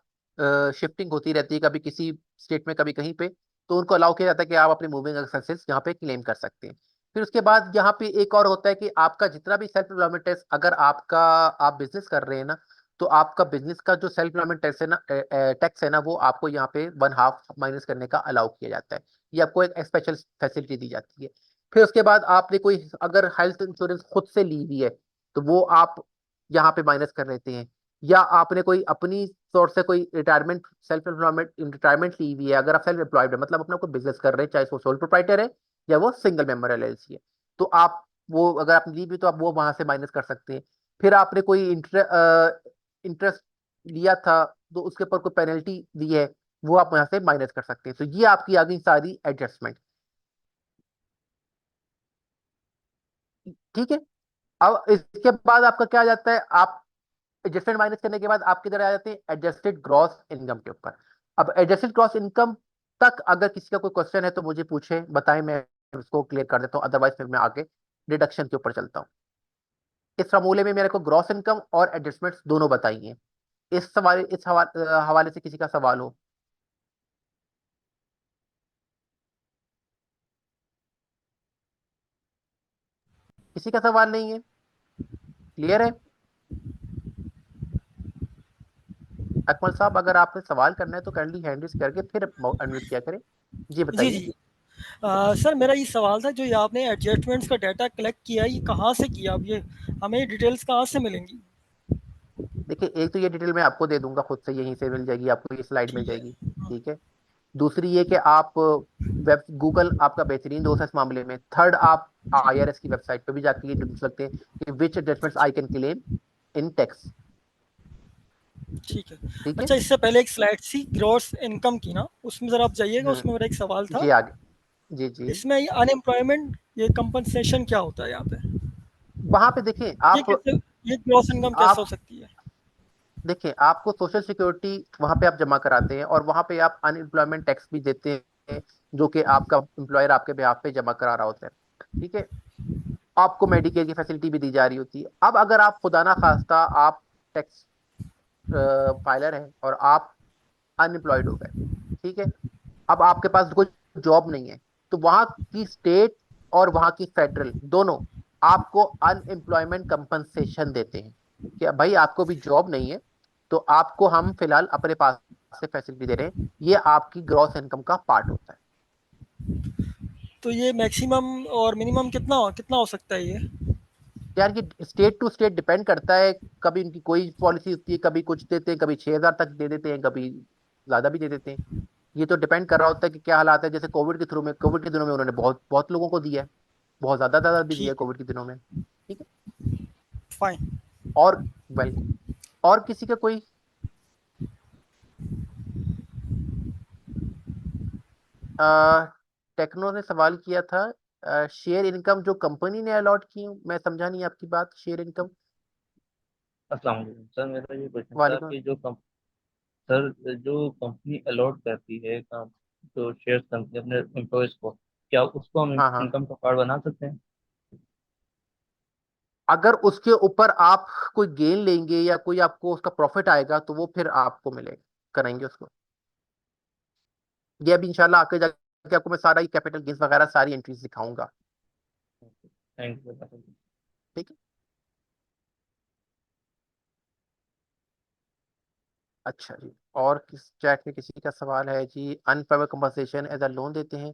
A: शिफ्टिंग होती रहती है, कभी किसी स्टेट में कभी कहीं पे, तो उनको अलाउ किया जाता है कि आप अपने मूविंग एक्सपेंसेस यहाँ पे क्लेम कर सकते हैं। फिर उसके बाद यहाँ पे एक और होता है कि आपका जितना भी सेल्फ एम्प्लॉयमेंट टैक्स, अगर आप बिजनेस कर रहे हैं ना, तो आपका बिजनेस का जो सेल्फ एम्प्लॉयमेंट टैक्स है ना, वो आपको यहाँ पे 1/2 माइनस करने का अलाउ किया जाता है। ये आपको एक स्पेशल फैसिलिटी दी जाती है। फिर उसके बाद आपने कोई अगर हेल्थ इंश्योरेंस खुद से ली हुई है, तो वो आप यहाँ पे माइनस कर लेते हैं। या आपने कोई अपनी सोर्स से कोई रिटायरमेंट सेल्फ एम्प्लॉयमेंट रिटायरमेंट ली हुई है, अगर आप सेल्फ एम्प्लॉयड है, मतलब अपना कोई बिजनेस कर रहे हैं, चाहे वो सोल प्रोप्राइटर है या वो सिंगल मेंबर एलएलसी है, तो आप वो अगर आप ली हुई तो आप वो वहां से माइनस कर सकते हैं। फिर आपने कोई इंटरेस्ट लिया था, तो उसके ऊपर कोई पेनल्टी दी है, वो आप यहाँ से माइनस कर सकते हैं। तो ये आपकी आ गई सारी एडजस्टमेंट। ठीक है। अब इसके बाद आपका क्या आ जाता है, आप एडजस्टेड माइनस करने के बाद आप किधर आ जाते हैं, एडजस्टेड ग्रॉस इनकम के ऊपर। अब एडजस्टेड ग्रॉस इनकम तक अगर किसी का कोई क्वेश्चन है तो मुझे पूछे, बताएं, मैं उसको क्लियर कर देता हूँ, अदरवाइज फिर मैं आगे डिडक्शन के ऊपर चलता हूँ। इस फॉर्मूले में मेरे को ग्रॉस इनकम और एडजस्टमेंट्स दोनों बताइए। इस हवाले से किसी का सवाल हो? किसी का सवाल नहीं है? क्लियर है? अकमल साहब, अगर आपने सवाल करना है तो काइंडली हैंड रेज करके फिर अनम्यूट किया करें। जी
F: जी
A: बताइए।
F: जी सर, मेरा ये सवाल था, जो ये आपने एडजस्टमेंट्स का डाटा कलेक्ट किया, ये कहाँ से किया? अब ये हमें डिटेल्स कहाँ से मिलेंगी?
A: देखिए, एक तो ये डिटेल मैं आपको दे दूंगा, खुद से यहीं से मिल जाएगी आपको, ये स्लाइड मिल
F: ठीक है।
A: जाएगी। ठीक है। दूसरी ये कि आप वेब गूगल आपका बेहतरीन दोस्त है इस मामले में। थर्ड, आप आईआरएस की वेबसाइट पे भी जाके ये ढूंढ सकते हैं कि which adjustments I can claim in tax.
F: ठीक है।
A: ठीक है।
F: अच्छा, इससे पहले एक स्लाइड थी ग्रॉस इनकम की ना, उसमें ज़रा आप जाइएगा,
A: हम्म।
F: उसमें मेरा एक सवाल था।
A: जी आगे। जी जी।
F: इसमें ये अनएम्प्लॉयमेंट, ये कंपनसेशन क्या होता है यहाँ पे?
A: वहां पे देखें
F: ये कैसे, ये ग्रॉस इनकम कैसे हो
A: आप
F: सकती है?
A: देखें, आपको सोशल सिक्योरिटी वहां पे आप जमा कराते हैं, और वहां पे आप अनएम्प्लॉयमेंट टैक्स भी देते हैं, जो कि आपका एम्प्लॉयर आपके बेहाफ पे जमा करा रहा होता है। ठीक है। आपको मेडिकेयर की फैसिलिटी भी दी जा रही होती है। अब अगर आप खुदा ना खास्ता आप टैक्स फाइलर हैं और आप अनएम्प्लॉयड हो गए, ठीक है, अब आपके पास कोई जॉब नहीं है, तो वहां की स्टेट और वहां की फेडरल दोनों आपको अनएम्प्लॉयमेंट कंपनसेशन देते हैं कि भाई आपको भी जॉब नहीं है, तो आपको हम फिलहाल अपने पास से फैसिलिटी दे रहे हैं। ये आपकी ग्रॉस इनकम का पार्ट होता है।
F: तो ये मैक्सिमम और मिनिमम कितना कितना हो सकता है ये?
A: यार ये स्टेट टू स्टेट डिपेंड करता है, कभी उनकी कोई पॉलिसी होती है, कभी कुछ देते हैं, कभी 6,000 तक दे देते हैं, कभी ज्यादा भी दे देते हैं। ये तो डिपेंड कर रहा होता है कि क्या हालात है। जैसे कोविड के दिनों में उन्होंने बहुत बहुत लोगों को दिया है, बहुत ज्यादा भी दिया है
F: ठीक है,
A: कोविड के दिनों में। ठीक है।
F: फाइन।
A: और वेलकम। और किसी का कोई टेक्नो ने सवाल किया था शेयर इनकम जो कंपनी ने अलॉट की, मैं समझा नहीं आपकी बात। Share income.
G: अस्सलाम वालेकुम सर, मेरा ये क्वेश्चन था
A: वालेकुम।
G: कि सर जो कंपनी अलॉट करती है जो शेयर कंपनी अपने एम्प्लॉयज को, क्या उसको हम
A: हाँ हाँ,
G: इनकम का पार्ट बना सकते हैं?
A: अगर उसके ऊपर आप कोई गेन लेंगे या कोई आपको उसका प्रॉफिट आएगा तो वो फिर आपको मिलेगा, कराएंगे उसको। ये अभी इंशाल्लाह आके जाके आपको मैं सारा ही कैपिटल गेन्स वगैरह सारी एंट्रीज दिखाऊंगा।
G: Thank you.
A: ठीक है। अच्छा जी, और किस चैट में किसी का सवाल है जी? Unfavour compensation as a loan देते हैं?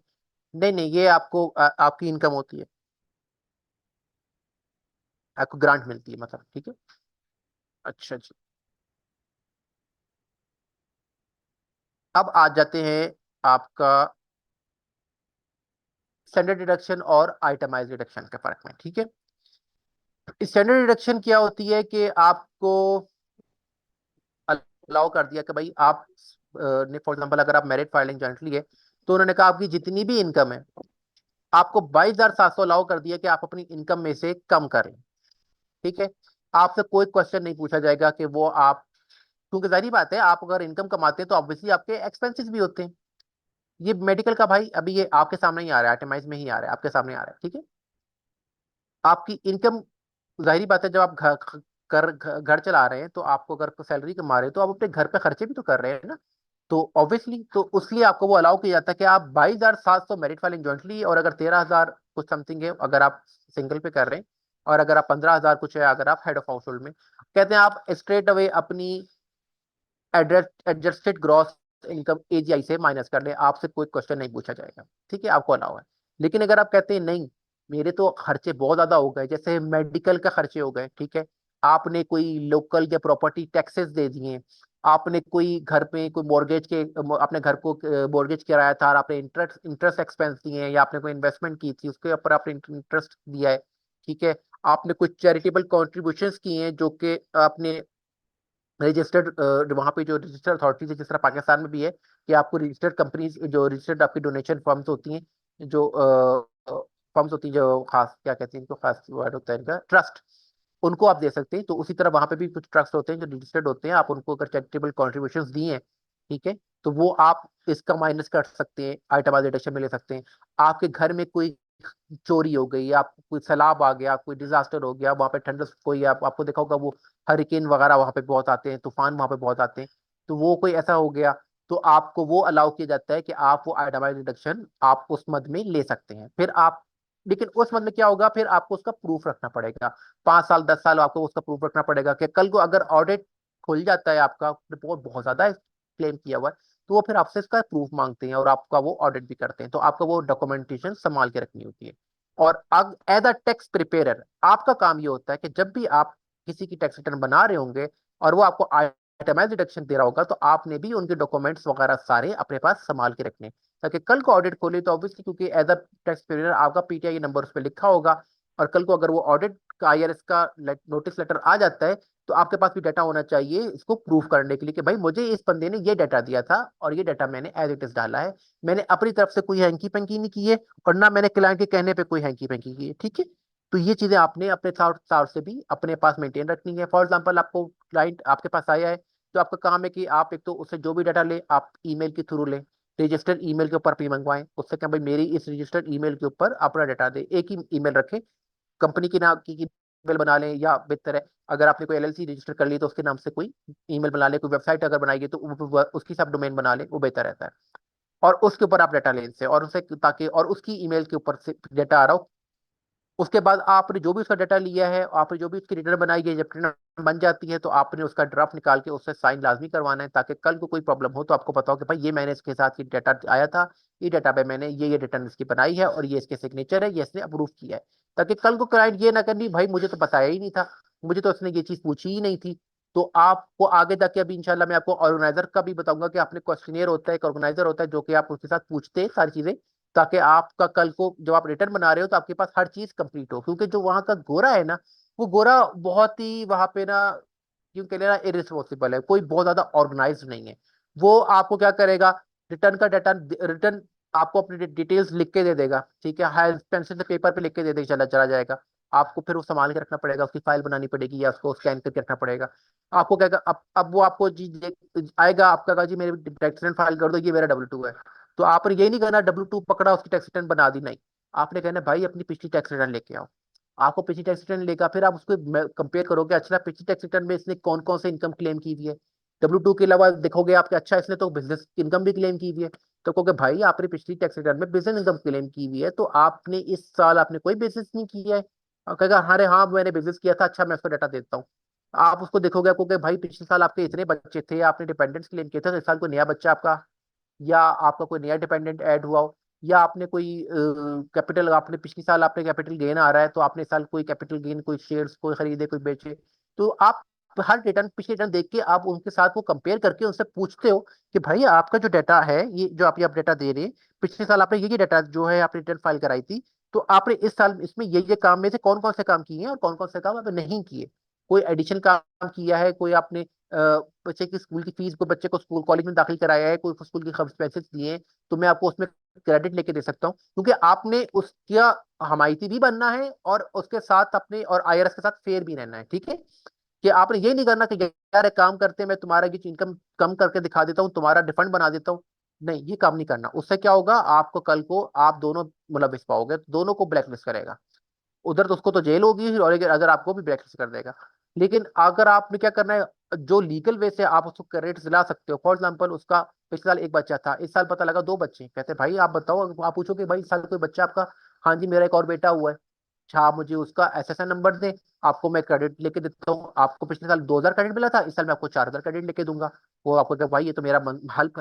A: नहीं नहीं, ये आपको आपकी इनकम होती है, आपको ग्रांट मिलती है मतलब। ठीक है। अच्छा जी, अब आ जाते हैं आपका स्टैंडर्ड डिडक्शन और आइटमाइज डिडक्शन के फर्क में। ठीक है। स्टैंडर्ड डिडक्शन क्या होती है कि आपको अलाउ कर दिया कि भाई आप ने फॉर एग्जांपल अगर आप मेरिट फाइलिंग जॉइंटली है, तो उन्होंने कहा आपकी जितनी भी इनकम है आपको 22,700 अलाउ कर दिया कि आप अपनी इनकम में से कम करें। ठीक है। आपसे कोई क्वेश्चन नहीं पूछा जाएगा कि वो आप, क्योंकि जाहिर बात है आप अगर इनकम कमाते हैं तो ऑब्वियसली आपके एक्सपेंसेस भी होते हैं। ये मेडिकल का भाई अभी ये आपके सामने ही आ रहा है, आइटमाइज में ही आ रहा है, आपके सामने आ रहा है। ठीक है। आपकी इनकम, जाहिर बात है जब आप घर चला रहे हैं तो आपको अगर सैलरी कमा रहे हैं तो आप अपने घर पे खर्चे भी तो कर रहे हैं ना। तो ऑब्वियसली तो उसलिए आपको वो अलाउ किया जाता है कि आप 22,700 मेरिट फाइलिंग जॉइंटली, और अगर 13,000 कुछ समथिंग है अगर आप सिंगल पे कर रहे हैं, और अगर आप 15,000 कुछ है अगर आप हेड ऑफ हाउस होल्ड में, कहते हैं आप स्ट्रेट अवे अपनी एडजस्टेड ग्रॉस इनकम एजीआई से माइनस कर ले, आपसे कोई क्वेश्चन नहीं पूछा जाएगा। ठीक है, आपको अलाउ है। लेकिन अगर आप कहते हैं नहीं मेरे तो खर्चे बहुत ज्यादा हो गए, जैसे मेडिकल का खर्चे हो गए, ठीक है, आपने कोई लोकल के प्रॉपर्टी टैक्सेस दे दिए, आपने कोई घर पे कोई मॉर्गेज के अपने घर को मॉर्गेज कराया था और आपने इंटरेस्ट इंटरेस्ट एक्सपेंस दिए हैं, या आपने कोई इन्वेस्टमेंट की थी उसके ऊपर आपने इंटरेस्ट दिया है। ठीक है। आपने कुछ चैरिटेबल कॉन्ट्रीब्यूशंस किए हैं जो कि आपने रजिस्टर्ड, वहाँ पे जो रजिस्टर्ड अथॉरिटीज है जिस तरह पाकिस्तान में भी है कि आपको रजिस्टर्ड कंपनीज जो रजिस्टर्ड आपकी डोनेशन फर्म्स होती हैं, जो फर्म्स होती हैं, जो खास क्या कहते हैं इनको, खास वर्ड होता है इनका, ट्रस्ट, उनको आप दे सकते हैं। तो उसी तरह वहाँ पे भी कुछ ट्रस्ट होते हैं जो रजिस्टर्ड होते हैं, आप उनको अगर चैरिटेबल कॉन्ट्रीब्यूशन दिए हैं, ठीक है, तो वो आप इसका माइनस कर सकते हैं, आइटमाइज डिडक्शन में ले सकते हैं। आपके घर में कोई चोरी हो गई, आप कोई सैलाब आ गया, कोई डिजास्टर हो गया, वहाँ पे ठंड कोई आपको देखा होगा वो हरिकेन वगैरह वहाँ पे बहुत आते हैं, तूफान वहाँ पे बहुत आते हैं, तो वो कोई ऐसा हो गया तो आपको वो अलाउ किया जाता है कि आप वो आइटमाइज डिडक्शन आप उस मद में ले सकते हैं। फिर आप, लेकिन उस मद में क्या होगा, फिर आपको उसका प्रूफ रखना पड़ेगा। 5 साल 10 साल आपको उसका प्रूफ रखना पड़ेगा कि कल को अगर ऑडिट खुल जाता है, आपका रिपोर्ट बहुत ज्यादा क्लेम किया हुआ है, तो वो फिर आपसे इसका प्रूफ मांगते हैं और आपका वो ऑडिट भी करते हैं, तो आपका वो डॉक्यूमेंटेशन संभाल के रखनी होती है। और अब एज अ टैक्स प्रिपेयरर आपका काम ये होता है कि जब भी आप किसी की टैक्स रिटर्न बना रहे होंगे और वो आपको आइटमाइज डिडक्शन दे रहा होगा, तो आपने भी उनके डॉक्यूमेंट्स वगैरह सारे अपने पास संभाल के रखने, ताकि कल को ऑडिट खोले तो ऑब्वियसली, क्योंकि एज अ टैक्स प्रिपेयरर आपका पीटीआई नंबर उस पर लिखा होगा, और कल को अगर वो ऑडिट का आईआरएस का नोटिस लेटर आ जाता है, तो आपके पास भी डाटा होना चाहिए इसको प्रूव करने के लिए कि भाई मुझे इस बंदे ने ये डाटा दिया था और ये डाटा मैंने एज इट इज डाला है, मैंने अपनी तरफ से कोई हैंकी पंकी नहीं की है, और ना मैंने क्लाइंट के कहने पे कोई हैंकी पंकी की है। ठीक है। तो ये चीजें आपने अपने साथ से भी अपने पास मेंटेन रखनी है। फॉर एग्जांपल आपको क्लाइंट आपके पास आया है, तो आपका काम है कि आप एक तो उससे जो भी डाटा ले आप ईमेल के थ्रू लें, रजिस्टर्ड ईमेल के ऊपर भी मंगवाएं उससे, क्या भाई मेरी इस रजिस्टर्ड ईमेल के ऊपर अपना डाटा दे, एक ही ईमेल रखें, कंपनी के नाम की ईमेल बना लें, या बेहतर है अगर आपने कोई एलएलसी रजिस्टर कर ली तो उसके नाम से कोई ईमेल बना लें, कोई वेबसाइट अगर बनाएगी तो उसकी सब डोमेन बना लें, वो बेहतर रहता है। और उसके ऊपर आप डाटा लें इनसे और उसे, ताकि और उसकी ईमेल के ऊपर से डाटा आ रहा हो उसके बाद आपने जो भी उसका डाटा लिया है, आपने जो भी उसकी रिटर्न बनाई है, जब रिटर्न बन जाती है तो आपने उसका ड्राफ्ट निकाल के उससे साइन लाजमी करवाना है, ताकि कल को कोई प्रॉब्लम हो तो आपको पता हो कि भाई ये मैंने इसके साथ ये डाटा आया था, ये डाटा पे मैंने ये रिटर्न इसकी बनाई है और ये इसके सिग्नेचर है, ये इसने अप्रूव किया है। ताकि कल को क्लाइंट ये ना करनी भाई मुझे तो बताया ही नहीं था, मुझे तो उसने ये चीज पूछी ही नहीं थी। तो आपको आगे जाके अभी इंशाल्लाह मैं आपको ऑर्गेनाइजर का भी बताऊंगा कि आपने क्वेश्चनियर होता है, एक ऑर्गेनाइजर होता है जो कि आप उसके साथ पूछते हैं सारी चीजें, ताकि आपका कल को जब आप रिटर्न बना रहे हो तो आपके पास हर चीज कंप्लीट हो। क्योंकि जो वहां का गोरा है ना, वो गोरा बहुत ही वहां पे ना, क्यों कह लेना, इरिस्पॉन्सिबल है, कोई बहुत ज्यादा ऑर्गेनाइज नहीं है। वो आपको क्या करेगा, रिटर्न का डाटा, रिटर्न आपको अपनी डिटेल्स लिख के दे देगा, ठीक है, हाई पेंसिल से पेपर पे लिख के दे देगा, चला चला जाएगा। आपको फिर वो संभाल के रखना पड़ेगा, उसकी फाइल बनानी पड़ेगी या उसको स्कैन करके रखना पड़ेगा। आपको क्या, अब वो आपको जी आएगा, आपका कहा जी मेरी टैक्स रिटर्न फाइल कर दो, ये मेरा W2 है। तो आपने यही नहीं करना W2 पकड़ा उसकी टैक्स रिटर्न बना दी, नहीं, आपने कहना भाई अपनी पिछली टैक्स रिटर्न लेके आओ। आपको पिछली टैक्स रिटर्न लेकर फिर आप उसको कंपेयर करोगे, अच्छा पिछली टैक्स रिटर्न में इसने कौन कौन से इनकम क्लेम की हुई है। W2 के अलावा देखोगे आपके, अच्छा इसने तो बिजनेस इनकम भी क्लेम की हुई है, तो कहोगे भाई आपने पिछली टैक्स रिटर्न में बिजनेस इनकम क्लेम की हुई है, तो आपने इस साल आपने कोई बिजनेस नहीं किया है। और कहेगा अरे हाँ मैंने बिजनेस किया था, अच्छा मैं उसका डाटा देता हूँ। आप उसको देखोगे, आपको कहोगे भाई पिछले साल आपके इतने बच्चे थे, आपने डिपेंडेंट्स क्लेम किए थे, तो इस साल कोई नया बच्चा आपका, या आपका कोई नया डिपेंडेंट ऐड हुआ हो, या आपने कोई कैपिटल, आपने पिछले साल आपने कैपिटल गेन आ रहा है तो आपने इस साल कोई कैपिटल गेन, कोई शेयर्स कोई खरीदे कोई बेचे। तो आप हर रिटर्न, पिछले रिटर्न देख के आप उनके साथ वो कंपेयर करके उनसे पूछते हो कि भाई आपका जो डाटा है, ये जो आप डाटा दे रहे हैं, पिछले साल आपने ये डाटा जो है आपने रिटर्न फाइल कराई थी, तो आपने इस साल इसमें ये काम में से कौन कौन से काम किए हैं और कौन कौन से काम आपने नहीं किए। कोई एडिशनल काम किया है, कोई आपने बच्चे की स्कूल की फीस, को बच्चे को स्कूल कॉलेज में दाखिल कराया है, कोई स्कूल के एक्सपेंसेस दिए हैं, तो मैं आपको उसमें क्रेडिट लेके दे सकता हूँ, क्योंकि आपने उसका हमायती भी बनना है और उसके साथ अपने और IRS के साथ फेयर भी रहना है, ठीक है। कि आपने ये नहीं करना कि यार एक काम करते हैं, मैं तुम्हारा ये इनकम कम करके दिखा देता हूँ, तुम्हारा डिफंड बना देता हूँ। नहीं, ये काम नहीं करना, उससे क्या होगा, आपको कल को आप दोनों मुलविस पाओगे, दोनों को ब्लैकलिस्ट करेगा। उधर तो उसको तो जेल होगी और अगर आपको भी ब्लैकलिस्ट कर देगा। लेकिन अगर आपने क्या करना है, जो लीगल वे से आप उसको क्रेडिट दिला सकते हो, फॉर एग्जाम्पल उसका पिछले साल एक बच्चा था, इस साल पता लगा दो बच्चे, कहते भाई आप बताओ, आप पूछो कि भाई इस साल कोई बच्चा आपका, हाँ जी मेरा एक और बेटा हुआ है, अच्छा आप मुझे उसका SSN नंबर दें, आपको मैं क्रेडिट लेके देता हूँ, आपको पिछले साल 2,000 क्रेडिट मिला था, इस साल मैं आपको 4,000 क्रेडिट लेके दूंगा। वो आपको क्या भाई ये तो मेरा हेल्प,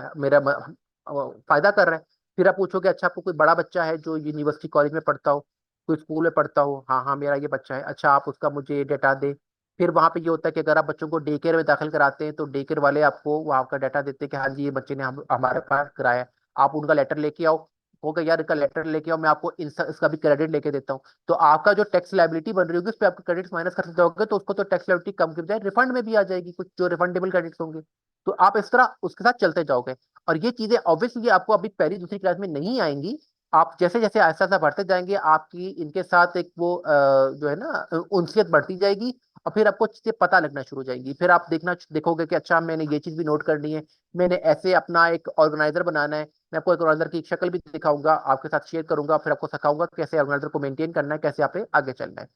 A: फायदा कर रहा है। फिर आप पूछोगे अच्छा आपको कोई बड़ा बच्चा है जो यूनिवर्सिटी कॉलेज में पढ़ता हो, कोई स्कूल में पढ़ता हो, हाँ हाँ मेरा ये बच्चा है, अच्छा आप उसका मुझे डाटा दे। फिर वहां पे ये होता है कि अगर आप बच्चों को डे केयर में दाखिल कराते हैं तो डे केयर वाले आपको वहाँ का डाटा देते हैं कि हाँ जी ये बच्चे ने हमारे पास कराया है, आप उनका लेटर लेके आओ। होगा यार इसका लेटर लेके आओ, मैं आपको इसका भी क्रेडिट लेके देता हूँ। तो आपका जो टैक्स लाइबिलिटी बन रही होगी उस पर आपके क्रेडिट्स माइनस करते जाओगे, तो उसको तो टैक्स लाइबिलिटी कम की बजाय रिफंड में भी आ जाएगी, कुछ जो रिफंडेबल क्रेडिट्स होंगे। तो आप इस तरह उसके साथ चलते जाओगे। और ये चीजें ऑब्वियसली आपको अभी पहली दूसरी क्लास में नहीं आएंगी, आप जैसे जैसे आहिस्ता आहिस्ता बढ़ते जाएंगे आपकी इनके साथ एक वो जो है ना उनसियत बढ़ती जाएगी, और फिर आपको चीजें पता लगना शुरू हो जाएंगी। फिर आप देखोगे कि अच्छा मैंने ये चीज भी नोट करनी है, मैंने ऐसे अपना एक ऑर्गेनाइजर बनाना है। मैं आपको एक ऑर्गेनाइजर की एक शक्ल भी दिखाऊंगा, आपके साथ शेयर करूंगा, फिर आपको सिखाऊंगा कैसे ऑर्गेनाइजर को मेंटेन करना है, कैसे आप आगे चलना है।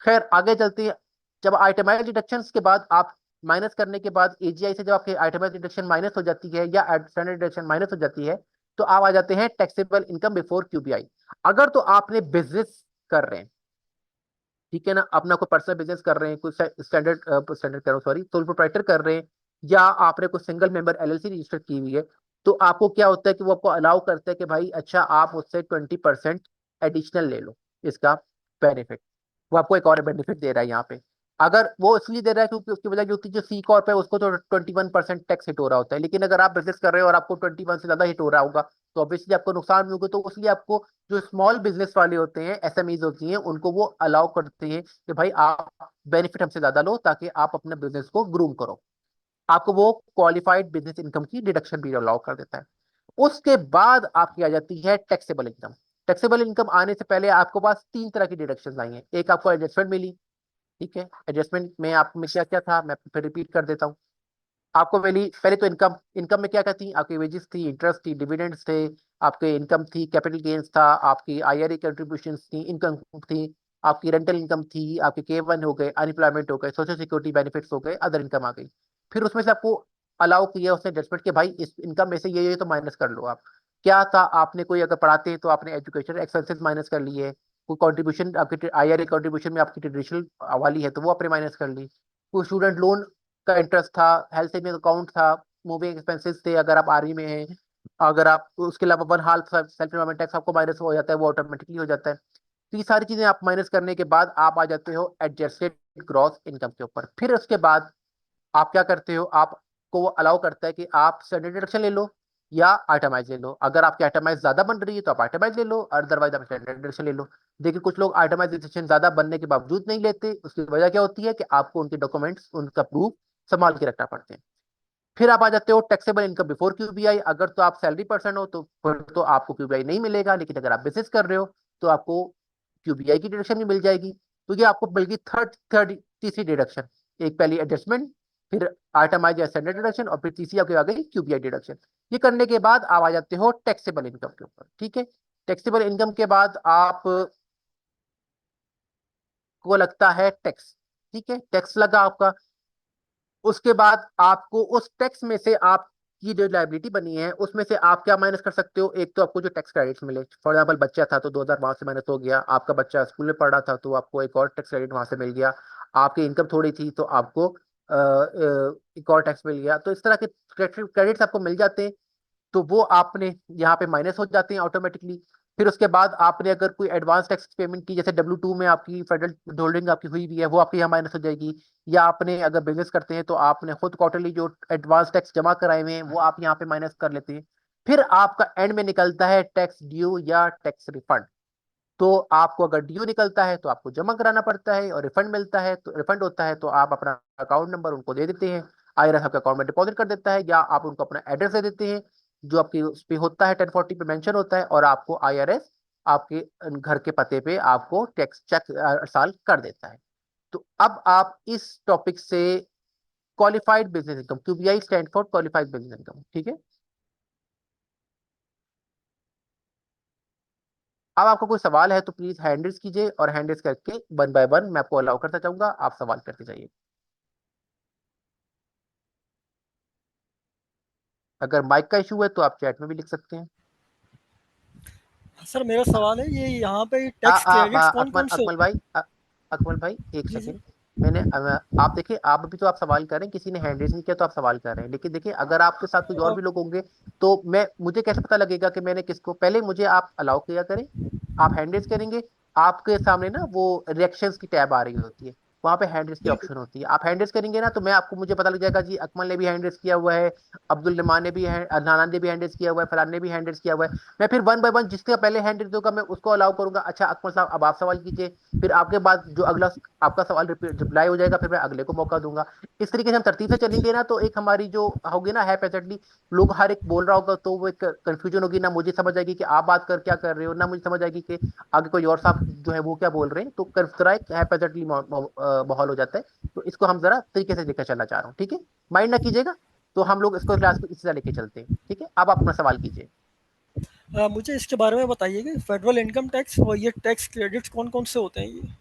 A: खैर आगे चलते हैं। जब आइटमाइज डिडक्शन के बाद आप माइनस करने के बाद AGI से जब आपके आइटमाइज डिडक्शन माइनस हो जाती है या स्टैंडर्ड डिडक्शन माइनस हो जाती है, तो आप आ जाते हैं टैक्सेबल इनकम बिफोर QBI। अगर तो आपने बिजनेस कर रहे हैं, ठीक है ना, अपना कोई पर्सनल बिजनेस कर रहे हैं, कोई स्टैंडर्ड स्टैंडर्ड करो सॉरी सोल प्रोप्राइटर कर रहे हैं, या आपने कोई सिंगल मेंबर LLC रजिस्टर की हुई है, तो आपको क्या होता है कि वो आपको अलाउ करता है कि भाई अच्छा आप उससे 20% एडिशनल ले लो इसका बेनिफिट। वो आपको एक और बेनिफिट दे रहा है यहाँ पे। अगर वो इसलिए दे रहा है क्योंकि उसकी वजह क्योंकि जो C कॉर्प है उसको तो 21% टैक्स हिट हो रहा होता है, लेकिन अगर आप बिजनेस कर रहे हो और आपको 21 से ज्यादा हिट हो रहा होगा तो ऑब्वियसली आपको नुकसान भी होगा। तो इसलिए आपको जो स्मॉल बिजनेस वाले होते हैं, SMEs होती हैं, उनको वो अलाउ करते हैं कि भाई आप बेनिफिट हमसे ज्यादा लो ताकि आप अपने बिजनेस को ग्रूम करो। आपको वो क्वालिफाइड बिजनेस इनकम की डिडक्शन भी अलाउ कर देता है। उसके बाद आपकी आ जाती है टैक्सेबल इनकम। टैक्सेबल इनकम आने से पहले आपको पास तीन तरह की डिडक्शन आई हैं। एक आपको एडजस्टमेंट मिली, ठीक है, एडजस्टमेंट में आप में क्या क्या था मैं फिर रिपीट कर देता हूँ। आपको मिली पहले तो इनकम, इनकम में क्या क्या थी, आपकी वेजेस थी, इंटरेस्ट थी, डिविडेंड्स थे, आपके इनकम थी, कैपिटल गेन्स था, आपकी IRA कंट्रीब्यूशंस थी, इनकम थी, आपकी रेंटल इनकम थी, आपके K1 हो गए, अनएम्प्लॉयमेंट हो गए, सोशल सिक्योरिटी बेनिफिट्स हो गए, अदर इनकम आ गई। फिर उसमें से आपको अलाउ किया उसने एडजस्टमेंट के भाई इस इनकम में से ये तो माइनस कर लो आप। क्या था, आपने कोई अगर पढ़ाते हैं तो आपने एजुकेशन एक्सपेंसेस माइनस कर लिए, कोई कंट्रीब्यूशन आपके IRA कंट्रीब्यूशन में आपकी ट्रेडिशनल वाली है तो वो आपने माइनस कर ली, कोई स्टूडेंट लोन का इंटरेस्ट था, हेल्थ सेविंग अकाउंट था, मूविंग एक्सपेंसेस थे अगर आप आर्मी में हैं, अगर आप उसके अलावा वन हाल सेल्फ एम्प्लॉयमेंट टैक्स आपको माइनस हो जाता है, वो ऑटोमेटिकली हो जाता है। तो ये सारी चीजें आप माइनस करने के बाद आप आ जाते हो एडजस्टेड ग्रॉस इनकम के ऊपर। फिर उसके बाद आप क्या करते हो, आपको वो अलाउ करता है कि आप स्टैंडर्ड डिडक्शन ले लो या आइटमाइज ले लो। अगर आपकी आइटमाइज ज्यादा बन रही है तो आप आइटमाइज ले लो, अदरवाइज आप स्टैंडर्ड डिडक्शन ले लो। देखिए कुछ लोग आइटमाइज डिडक्शन ज्यादा बनने के बावजूद नहीं लेते, उसकी वजह क्या होती है कि आपको उनके डॉक्यूमेंट्स, उनका प्रूफ संभाल के रखना पड़ते हैं। फिर आप आ जाते हो टैक्सेबल इनकम बिफोर QBI। अगर तो आप सैलरी पर्सन हो तो फिर तो आपको QBI नहीं मिलेगा, लेकिन अगर आप बिजनेस कर रहे हो तो आपको QBI की डिडक्शन भी मिल जाएगी। तो ये आपको बल्कि थर्ड थर्ड तीसरी डिडक्शन, एक पहली एडजस्टमेंट, फिर आइटमाइज या स्टैंडर्ड डिडक्शन, और फिर तीसरी आपकी आ गई QBI डिडक्शन। ये करने के बाद आप आ जाते हो टैक्सेबल इनकम के ऊपर। ठीक है, टैक्सेबल इनकम के बाद आप को लगता है टैक्स। ठीक है, टैक्स लगा आपका। उसके बाद आपको उस टैक्स में से आपकी जो लाइबिलिटी बनी है उसमें से आप क्या माइनस कर सकते हो। एक तो आपको जो टैक्स क्रेडिट्स मिले, फॉर एग्जांपल बच्चा था तो 2000 वहां से माइनस हो गया, आपका बच्चा स्कूल में पढ़ रहा था तो आपको एक और टैक्स क्रेडिट वहां से मिल गया, आपकी इनकम थोड़ी थी तो आपको एक और टैक्स मिल गया। तो इस तरह के क्रेडिट्स आपको मिल जाते हैं, तो वो आपने यहाँ पे माइनस हो जाते हैं ऑटोमेटिकली। फिर उसके बाद आपने अगर कोई एडवांस टैक्स पेमेंट की, जैसे W2 में आपकी फेडरल होल्डिंग आपकी हुई भी है, वो आपकी यहाँ माइनस हो जाएगी। या आपने अगर बिजनेस करते हैं तो आपने खुद क्वार्टरली जो एडवांस टैक्स जमा कराए हुए हैं वो आप यहाँ पे माइनस कर लेते हैं। फिर आपका एंड में निकलता है टैक्स ड्यू या टैक्स रिफंड। तो आपको अगर ड्यू निकलता है तो आपको जमा कराना पड़ता है, और रिफंड मिलता है तो रिफंड होता है तो आप अपना अकाउंट नंबर उनको दे देते हैं, IRS आपके अकाउंट में डिपॉजिट कर देता है, या आप उनको अपना एड्रेस दे देते हैं जो आपकी उस पे होता है 1040 पे मेंशन होता है, और आपको IRS आपके घर के पते पे आपको टैक्स चेक साल कर देता है। तो अब आप इस टॉपिक से qualified business income, QBI stand for qualified business income. ठीक है, अब आपको कोई सवाल है तो प्लीज हैंड रेज कीजिए, और हैंड रेज करके वन बाय वन मैं आपको अलाउ करता जाऊंगा, आप सवाल करते जाइए। अगर माइक का इशू है तो आप चैट में भी लिख सकते हैं।
F: सर मेरा सवाल है, ये यहाँ पे टैक्स क्रेडिट्स कौन
A: अकमल
F: कौन से
A: अकमल
F: होते हैं?
A: भाई अकमल भाई एक
F: जी जी।
A: सेकेंड। मैंने आप देखिए, आप अभी तो आप सवाल कर रहे हैं, किसी ने हैंड रेज नहीं किया तो आप सवाल कर रहे हैं, लेकिन देखिए अगर आपके साथ कोई और भी लोग होंगे तो मैं मुझे कैसे पता लगेगा कि मैंने किसको, पहले मुझे आप अलाउ किया करें, आप हैंड रेज करेंगे, आपके सामने ना वो रिएक्शंस की टैब आ रही होती है, वहां पे हैंड रेज की
F: बिल्कुल।
A: ऑप्शन होती है, आप हैंड रेज करेंगे ना तो मैं आपको, मुझे पता लग जाएगा जी अकमल ने भी हैंड रेज किया हुआ है, अब्दुल रमान ने भी अदनान ने भी हैंड रेज किया हुआ है, फलान ने भी हैंड रेज किया हुआ है। मैं फिर वन बाय वन जिसका पहले हैंड रेज होगा मैं उसको अलाउ करूंगा। अच्छा अकमल साहब अब आप सवाल कीजिए, फिर आपके बाद जो अगला आपका सवाल रिप्लाई हो जाएगा फिर मैं अगले को मौका दूंगा। इस तरीके से हम तरतीब से चलेंगे ना तो एक हमारी जो होगी ना हैपेसेटली, लोग हर एक बोल रहा होगा तो वो एक कंफ्यूजन होगी, ना मुझे समझ आएगी कि आप बात कर क्या कर रहे हो, ना मुझे समझ आएगी कि आगे कोई और साहब जो है वो क्या बोल रहे हैं, तो तरह एक हैपेसेटली माहौल हो जाता है। तो इसको हम जरा तरीके से लेकर चलना चाह रहा हूँ, ठीक है, माइंड ना कीजिएगा। तो हम लोग इसको क्लास को इसी तरह लेके चलते हैं, ठीक है। अब आप अपना सवाल कीजिए।
F: मुझे इसके बारे में बताइए कि फेडरल इनकम टैक्स और ये टैक्स क्रेडिट्स कौन कौन से होते हैं ये?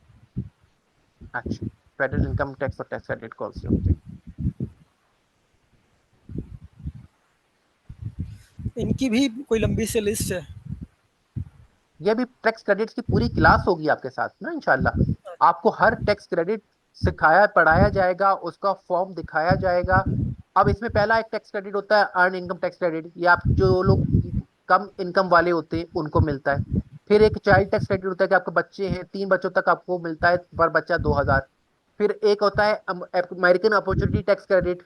A: अच्छा, फेडरल इनकम टैक्स और टैक्स क्रेडिट कौन से होते हैं?
F: इनकी भी कोई लंबी सी लिस्ट है?
A: ये भी टैक्स क्रेडिट्स की पूरी क्लास होगी आपके साथ ना इंशाल्लाह, आपको हर टैक्स क्रेडिट सिखाया पढ़ाया जाएगा, उसका फॉर्म दिखाया जाएगा। अब इसमें पहला एक टैक्स क्रेडिट होता है अर्न इनकम टैक्स क्रेडिट, ये आप जो लोग कम इनकम वाले होते हैं उनको मिलता है। फिर एक चाइल्ड टैक्स क्रेडिट होता है कि आपके बच्चे हैं 3 बच्चों तक आपको मिलता है पर बच्चा 2000। फिर एक होता है अमेरिकन अपॉर्चुनिटी टैक्स क्रेडिट,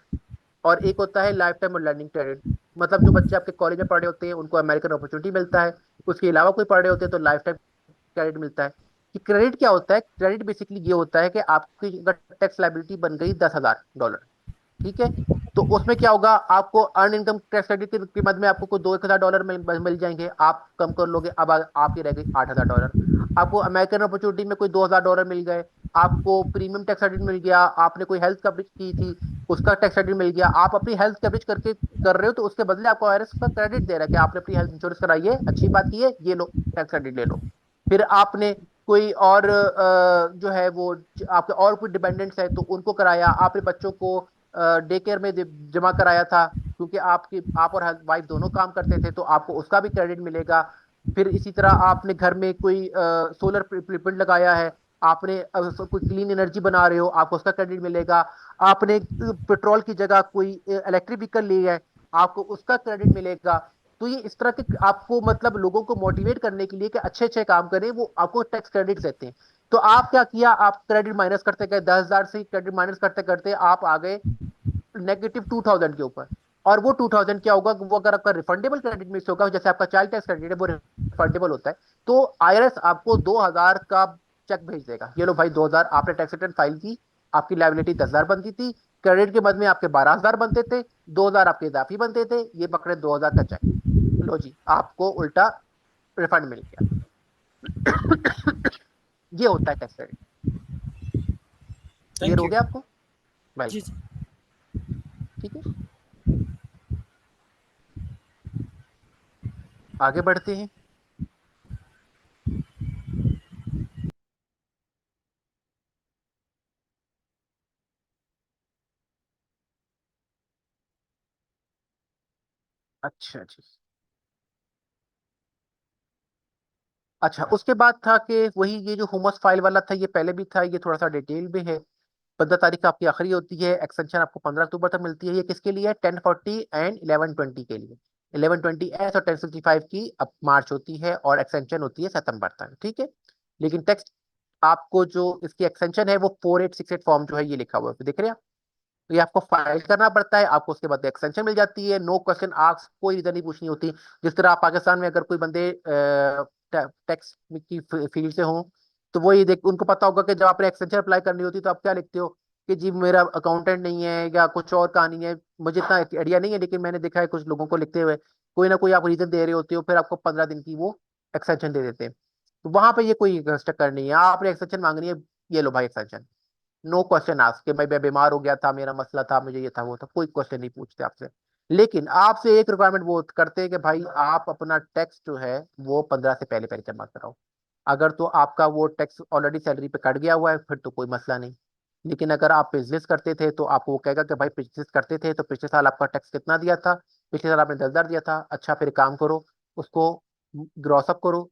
A: और एक होता है लाइफ टाइम लर्निंग क्रेडिट, मतलब जो बच्चे आपके कॉलेज में पढ़ रहे होते हैं उनको अमेरिकन अपॉर्चुनिटी मिलता है, उसके अलावा कोई पढ़ रहे होते हैं तो लाइफ टाइम क्रेडिट मिलता है। कि क्रेडिट क्या होता है, क्रेडिट बेसिकली ये होता है कि आपकी अगर टैक्स लाइबिलिटी बन गई $10,000, ठीक है, तो उसमें क्या होगा, आपको अर्न इनकम टैक्स क्रेडिट की मद में आपको कोई $2,000 मिल जाएंगे, आप कम कर लोगे, अब आपकी रह गई $8,000। आपको अमेरिकन अपॉर्चुनिटी में कोई $2,000 मिल गए, आपको प्रीमियम टैक्स क्रेडिट मिल गया, आपने कोई हेल्थ कवरेज की थी उसका टैक्स क्रेडिट मिल गया, आप अपनी हेल्थ कवरेज करके कर रहे हो तो उसके बदले आपको IRS का क्रेडिट दे रहा है कि आपने अपनी हेल्थ इंश्योरेंस कराई है, अच्छी बात की है, ये लो टैक्स क्रेडिट ले लो। फिर आपने कोई और जो है वो आपके और कोई डिपेंडेंट्स है तो उनको कराया, आपने बच्चों को डे केयर में जमा कराया था क्योंकि आप और वाइफ दोनों काम करते थे तो आपको उसका भी क्रेडिट मिलेगा। फिर इसी तरह आपने घर में कोई सोलर प्रिंट लगाया है, आपने कोई क्लीन एनर्जी बना रहे हो, आपको उसका क्रेडिट मिलेगा। आपने पेट्रोल की जगह कोई इलेक्ट्रिक व्हीकल ली है, आपको उसका क्रेडिट मिलेगा। तो ये इस तरह के आपको मतलब लोगों को मोटिवेट करने के लिए कि अच्छे अच्छे काम करें, वो आपको टैक्स क्रेडिट देते हैं। तो आप क्या किया, आप क्रेडिट माइनस करते गए, 10,000 से क्रेडिट माइनस करते करते आप आ गए -2,000 के ऊपर। और वो 2,000 क्या होगा, वो अगर आपका रिफंडेबल क्रेडिट में से होगा, जैसे आपका चाइल्ड टैक्स क्रेडिट है वो रिफंडेबल होता है, तो आईआरएस आपको 2,000 का चेक भेज देगा, ये लो भाई 2,000 आपने टैक्स रिटर्न फाइल की, आपकी लाइबिलिटी 10,000 बनती थी, क्रेडिट के बदले में आपके 12,000 बनते थे, 2,000 आपके इजाफी बनते थे, ये पकड़े 2,000 का चेक, लो जी आपको उल्टा रिफंड मिल गया। ये होता है टैक्स क्रेडिट। क्लियर
F: थैंक
A: हो
F: यू।
A: गया आपको?
F: जी
A: वेलकम।
F: जी।
A: ठीक है, आगे बढ़ते हैं। अच्छा जी। अच्छा, उसके बाद था कि वही ये जो हुमस फाइल वाला था, ये पहले भी था, ये थोड़ा सा डिटेल में है। 15 तारीख आपकी आखिरी होती है, एक्सटेंशन आपको 15 अक्टूबर तक मिलती है। ये किसके लिए है? 1040 एंड 1120 के लिए। 1120 और 1065 की अब मार्च होती है, और एक्सटेंशन होती है सितंबर तक, ठीक है। लेकिन टेक्स्ट आपको जो इसकी एक्सटेंशन है वो 4868 फॉर्म जो है ये लिखा हुआ है, देख रहे हैं आप? तो ये आपको फाइल करना पड़ता है, आपको उसके बाद एक्सटेंशन मिल जाती है, नो क्वेश्चन आस्क, कोई रीजन नहीं पूछनी होती। जिस तरह आप पाकिस्तान में अगर कोई बंदे टैक्स की फील्ड से हों, तो वो ये देख उनको पता होगा कि जब आपने एक्सटेंशन अप्लाई करनी होती है तो आप क्या लिखते हो कि जी मेरा अकाउंटेंट नहीं है या कुछ और कहानी है। मुझे इतना आइडिया नहीं है, लेकिन मैंने देखा है कुछ लोगों को लिखते हुए, कोई ना कोई आप रीजन दे रहे होते हो, फिर आपको 15 दिन की वो एक्सटेंशन दे देते हैं। तो वहां पे ये कोई चक्कर नहीं है, आपने एक्सटेंशन मांगनी है, ये लो भाई एक्सटेंशन, नो क्वेश्चन आस्क कि भाई मैं बीमार हो गया था, मेरा मसला था, मुझे ये था वो था, कोई क्वेश्चन नहीं पूछते आपसे। लेकिन आपसे एक रिक्वायरमेंट वो करते हैं कि भाई आप अपना टैक्स जो है वो 15 से पहले पहले जमा कराओ। अगर तो आपका वो टैक्स ऑलरेडी सैलरी पे कट गया हुआ है फिर तो कोई मसला नहीं। लेकिन अगर आप बिजनेस करते थे तो आपको वो कहेगा कि भाई बिजनेस करते थे तो पिछले साल आपका टैक्स कितना दिया था, पिछले साल आपने 10,000 दिया था, अच्छा फिर काम करो, उसको ग्रॉस अप करो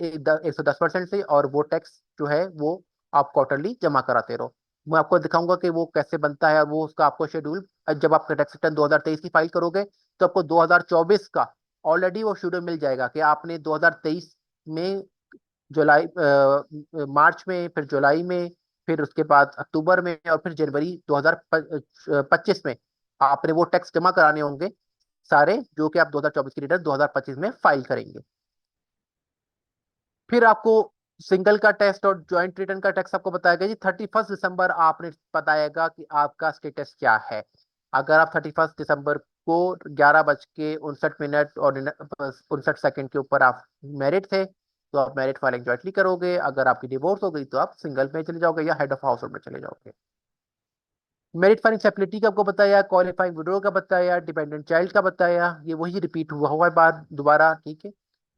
A: 110% से, और वो टैक्स जो है वो आप क्वार्टरली जमा कराते रहो। मैं आपको दिखाऊंगा कि वो कैसे बनता है, और वो उसका आपको शेड्यूल जब आप टैक्स रिटर्न 2023 की फाइल करोगे तो आपको 2024 का ऑलरेडी वो शेड्यूल मिल जाएगा कि आपने 2023 में जुलाई मार्च में, फिर जुलाई में, फिर उसके बाद अक्टूबर में, और फिर जनवरी 2025 में आपने वो टैक्स जमा कराने होंगे सारे, जो कि आप 2024 की रिटर्न 2025 में फाइल करेंगे। फिर आपको सिंगल का टेस्ट और ज्वाइंट रिटर्न का टैक्स आपको बताएगा जी 31 दिसंबर आपने बताएगा कि आपका स्टेटस क्या है। अगर आप 31 दिसंबर को 11:59 और 59 सेकंड के ऊपर आप मैरिड थे तो आप मैरिड फाइलिंग ज्वाइंटली करोगे, अगर आपकी डिवोर्स हो गई तो आप सिंगल में चले जाओगे या हेड ऑफ हाउस होल्ड में चले जाओगे। मेरिट फाइलिंग सेपरेटली का आपको बताया, क्वालिफाइंग विडो का बताया, डिपेंडेंट चाइल्ड का बताया, ये वही रिपीट हुआ है बार दोबारा, ठीक है।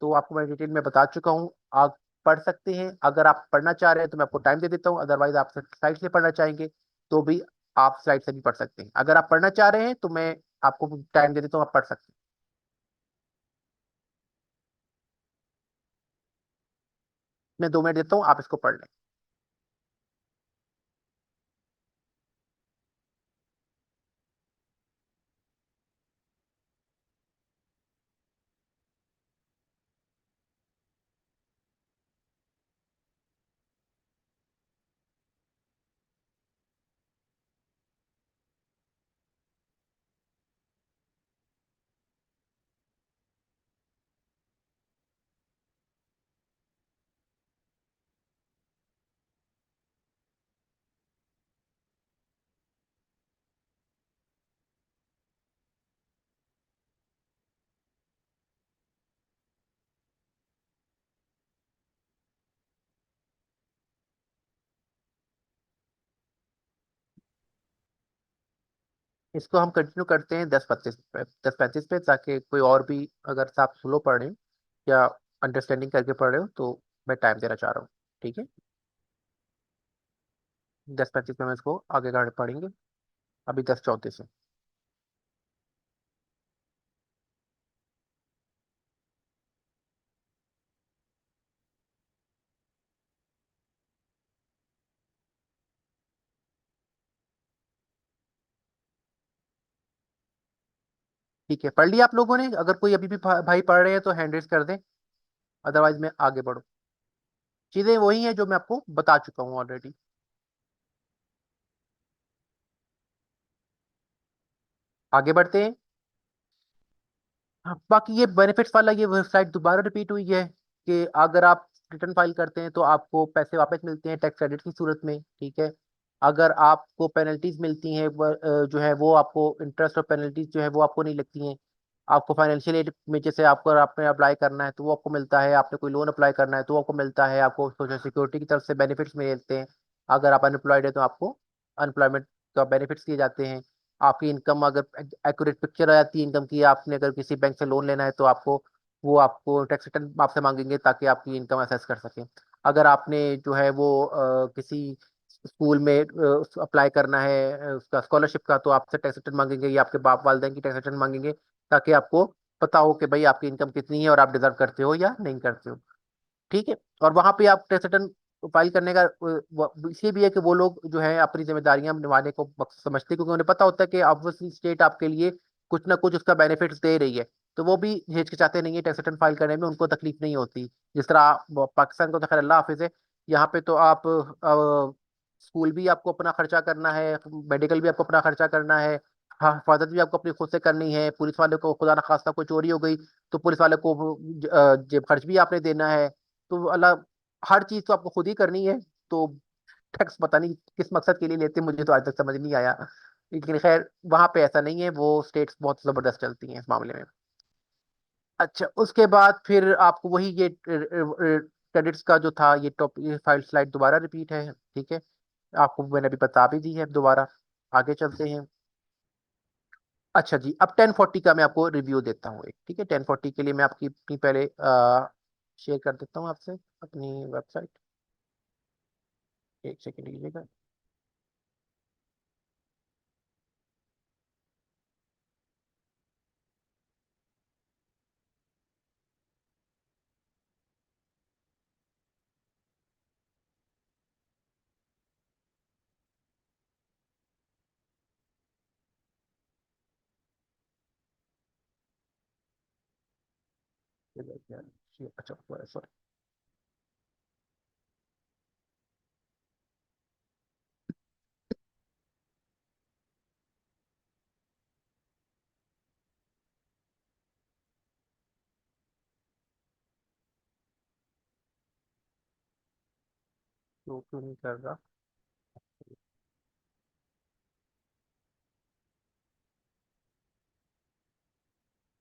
A: तो आपको मैं डिटेल में बता चुका हूँ, आप पढ़ सकते हैं। अगर आप पढ़ना चाह रहे हैं तो मैं आपको टाइम दे देता हूँ, अदरवाइज आप स्लाइड से पढ़ना चाहेंगे तो भी आप स्लाइड से भी पढ़ सकते हैं। अगर आप पढ़ना चाह रहे हैं तो मैं आपको टाइम दे देता हूँ, आप पढ़ सकते हैं। मैं 2 मिनट देता हूँ, आप इसको पढ़ लें। इसको हम कंटिन्यू करते हैं 10:35 पे, ताकि कोई और भी अगर आप स्लो पढ़ रहे हो या अंडरस्टैंडिंग करके पढ़ रहे हो तो मैं टाइम देना चाह रहा हूँ, ठीक है। 10:35 में हम इसको आगे पढ़ेंगे, अभी 10:34 है। ठीक है, पढ़ लिया आप लोगों ने? अगर कोई अभी भी भाई पढ़ रहे हैं तो हैंड रेज कर दें, अदरवाइज मैं आगे बढ़ूँ। चीजें वही हैं जो मैं आपको बता चुका हूँ ऑलरेडी। आगे बढ़ते हैं। हाँ, बाकी ये बेनिफिट्स वाला ये स्लाइड दोबारा रिपीट हुई है कि अगर आप रिटर्न फाइल करते हैं तो आपको पैसे वापस मिलते हैं टैक्स क्रेडिट की सूरत में, ठीक है। अगर आपको पेनल्टीज मिलती हैं जो है वो आपको इंटरेस्ट और पेनल्टीज जो है वो आपको नहीं लगती हैं। आपको फाइनेंशियल एड में जैसे आपको आपने अप्लाई करना है तो वो आपको मिलता है, आपने कोई लोन अप्लाई करना है तो वो आपको मिलता है, आपको सोशल सिक्योरिटी की तरफ से बेनिफिट्स मिलते हैं। अगर आप अनएम्प्लॉयड है तो आपको अनएम्प्लॉयमेंट का बेनिफिट्स दिए जाते हैं। आपकी इनकम अगर एक्यूरेट पिक्चर आ जाती है इनकम की, आपने अगर किसी बैंक से लोन लेना है तो आपको वो आपको टैक्स रिटर्न आपसे मांगेंगे ताकि आपकी इनकम असेस कर सकें। अगर आपने जो है वो किसी स्कूल में अप्लाई करना है उसका स्कॉलरशिप का तो आपसे टैक्स रिटर्न मांगेंगे या आपके बाप वालिदैन की टैक्स रिटर्न मांगेंगे ताकि आपको पता हो कि भाई आपकी इनकम कितनी है और आप डिजर्व करते हो या नहीं करते हो, ठीक है। और वहां पे आप टैक्स रिटर्न फाइल करने का इसलिए भी है कि वो लोग जो है अपनी जिम्मेदारियां निभाने को समझते हैं, क्योंकि उन्हें पता होता है कि ऑब्वियसली स्टेट आपके लिए कुछ ना कुछ उसका बेनिफिट्स दे रही है। तो वो भी हिचकिचाते नहीं है टैक्स रिटर्न फाइल करने में, उनको तकलीफ नहीं होती। जिस तरह पाकिस्तान को तो खैर अल्लाह हाफिज है, यहाँ पे तो आप स्कूल भी आपको अपना खर्चा करना है, मेडिकल भी आपको अपना खर्चा करना है, हाँ हिफाजत भी आपको अपनी खुद से करनी है। पुलिस वाले को खुदा न खास्ता कोई चोरी हो गई तो पुलिस वाले को जेब खर्च भी आपने देना है। तो अल्लाह हर चीज तो आपको खुद ही करनी है। तो टैक्स पता नहीं किस मकसद के लिए लेते हैं, मुझे तो आज तक समझ नहीं आया। लेकिन खैर वहां पे ऐसा नहीं है, वो स्टेट्स बहुत जबरदस्त चलती हैं इस मामले में। अच्छा, उसके बाद फिर आपको वही ये क्रेडिट्स का जो था ये टॉप ये फाइल स्लाइड दोबारा रिपीट है, ठीक है। आपको मैंने अभी बता भी दी है दोबारा। आगे चलते हैं। अच्छा जी, अब 1040 का मैं आपको रिव्यू देता हूँ एक, ठीक है। 1040 के लिए मैं आपकी अपनी पहले शेयर कर देता हूँ आपसे अपनी वेबसाइट। एक सेकंड लीजिएगा। अच्छा सॉरी। क्यों नहीं कर रहा?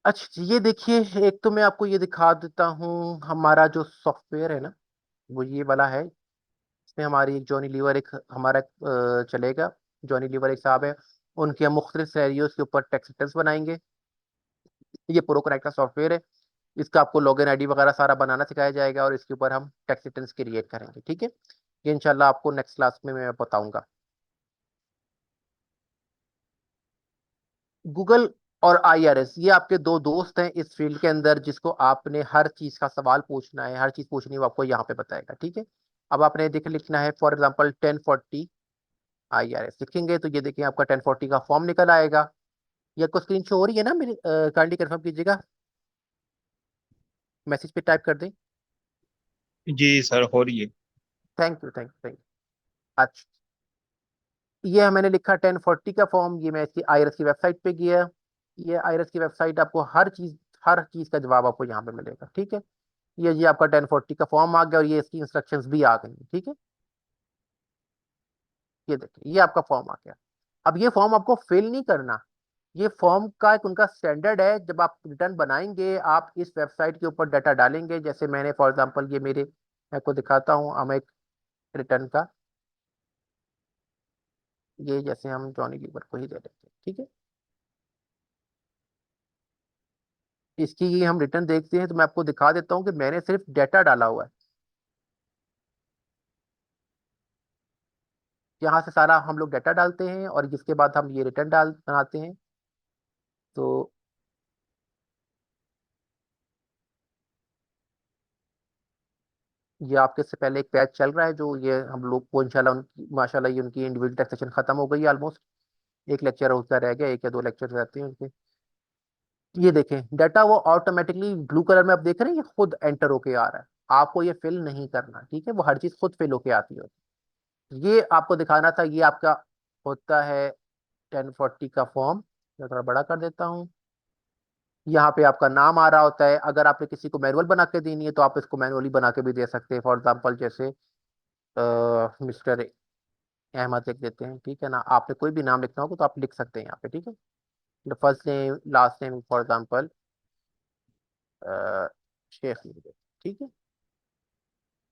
A: अच्छा जी, ये देखिए, एक तो मैं आपको ये दिखा देता हूँ हमारा जो सॉफ्टवेयर है ना, वो ये वाला है। इसमें हमारी एक जॉनी लीवर एक हमारा चलेगा। जॉनी लीवर एक साहब है, उनके हम मुख्तलिफ सिनेरियोज के ऊपर टेक्स्ट रिटर्न्स बनाएंगे। ये प्रो कनेक्ट का सॉफ्टवेयर है। इसका आपको लॉगिन आईडी वगैरह सारा बनाना सिखाया जाएगा और इसके ऊपर हम टेक्स्ट रिटर्न्स क्रिएट करेंगे, ठीक है। ये इंशाल्लाह आपको नेक्स्ट क्लास में मैं बताऊंगा। गूगल और आईआरएस ये आपके दो दोस्त हैं इस फील्ड के अंदर, जिसको आपने हर चीज का सवाल पूछना है, हर चीज पूछनी है वो आपको यहाँ पे बताएगा, ठीक है। अब आपने देख लिखना है फॉर एग्जांपल 1040 आईआरएस लिखेंगे तो ये देखिए आपका 1040 का फॉर्म निकल आएगा। ये आपको स्क्रीन शो हो रही है ना मेरी? काइंडली कंफर्म कीजिएगा, मैसेज पे टाइप कर दें।
B: जी सर, हो रही है।
A: Thank you, thank you, thank you. अच्छा, ये मैंने लिखा 1040 का फॉर्म, ये मैं इसकी आईआरएस की वेबसाइट पे गया। ये आईआरएस की वेबसाइट आपको हर चीज का जवाब आपको यहाँ पे मिलेगा, ठीक है। ये जी आपका 1040 का फॉर्म आ गया और ये इसकी इंस्ट्रक्शंस भी आ गई, ठीक है। ये देखिए ये आपका फॉर्म आ गया। अब ये फॉर्म आपको फिल नहीं करना। ये फॉर्म का एक उनका स्टैंडर्ड है, जब आप रिटर्न बनाएंगे आप इस वेबसाइट के ऊपर डाटा डालेंगे। जैसे मैंने फॉर एग्जांपल ये मेरे मैं आपको दिखाता हूँ, हम एक रिटर्न का ये जैसे हम जॉनी लीवर को ही दे देते हैं, ठीक है। इसकी ये हम रिटर्न देखते हैं तो मैं आपको दिखा देता हूँ कि मैंने सिर्फ डाटा डाला हुआ है। यहाँ से सारा हम लोग डाटा डालते हैं और जिसके बाद हम ये रिटर्न डाल बनाते हैं। तो ये आपके से पहले एक बैच चल रहा है जो ये हम लोग को इंशाल्लाह उनकी माशाल्लाह ये उनकी इंडिविजुअल टैक्सेशन खत्म हो गई है ऑलमोस्ट। एक लेक्चर उसका रह गया, एक या दो लेक्चर रहते हैं उनके। ये देखें डाटा वो ऑटोमेटिकली ब्लू कलर में आप देख रहे हैं, ये खुद एंटर होके आ रहा है, आपको ये फिल नहीं करना, ठीक है, वो हर चीज खुद फिल होके आती है। ये आपको दिखाना था, ये आपका होता है 1040 का फॉर्म। मैं थोड़ा बड़ा कर देता हूँ। यहाँ पे आपका नाम आ रहा होता है, अगर आपने किसी को मैनुअल बना के देनी है तो आप इसको मैनुअली बना के भी दे सकते हैं। फॉर एग्जांपल जैसे मिस्टर अहमद लिख देते हैं, ठीक है ना, आपने कोई भी नाम लिखना होगा तो आप लिख सकते हैं यहाँ पे, ठीक है, first name last name for example Sheikh लिख देते हैं, ठीक है।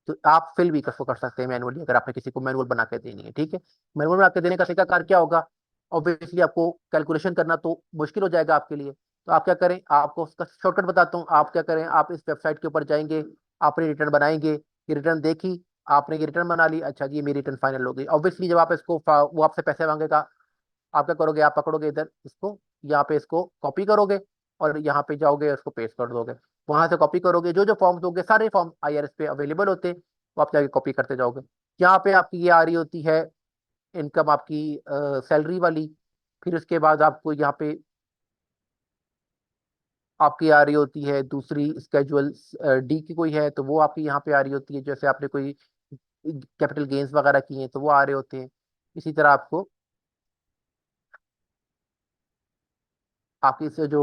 A: तो आप फिल भी कर सकते हैं मैनुअली, अगर आपने किसी को मैनुअल बना के देनी है, ठीक है। मैनुअल बना के देने का तरीकाकार क्या होगा, ऑब्वियसली आपको कैलकुलेशन करना तो मुश्किल हो जाएगा आपके लिए, तो आप क्या करें, आपको उसका शॉर्टकट बताता हूँ। आप क्या करें, आप इस वेबसाइट के ऊपर जाएंगे, आपने रिटर्न बनाएंगे, ये रिटर्न देखी, आपने ये रिटर्न बना ली, अच्छा जी ये मेरी रिटर्न फाइनल हो गई। ऑब्वियसली जब आप इसको वो आपसे पैसे मांगेगा, आप क्या करोगे, आप पकड़ोगे इधर इसको, यहाँ पे इसको कॉपी करोगे और यहाँ पे जाओगे इसको पेस्ट कर दोगे। वहां से कॉपी करोगे, जो जो फॉर्म्स होंगे सारे फॉर्म आईआरएस पे अवेलेबल होते हैं, वो आप जाके कॉपी करते जाओगे। यहाँ पे आपकी ये आ रही होती है इनकम आपकी सैलरी वाली। फिर उसके बाद आपको यहाँ पे आपकी आ रही होती है दूसरी स्केजुअल, डी की कोई है तो वो आपकी यहाँ पे आ रही होती है। जैसे आपने कोई कैपिटल गेन्स वगैरह किए हैं तो वो आ रहे होते हैं। इसी तरह आपको आपकी से जो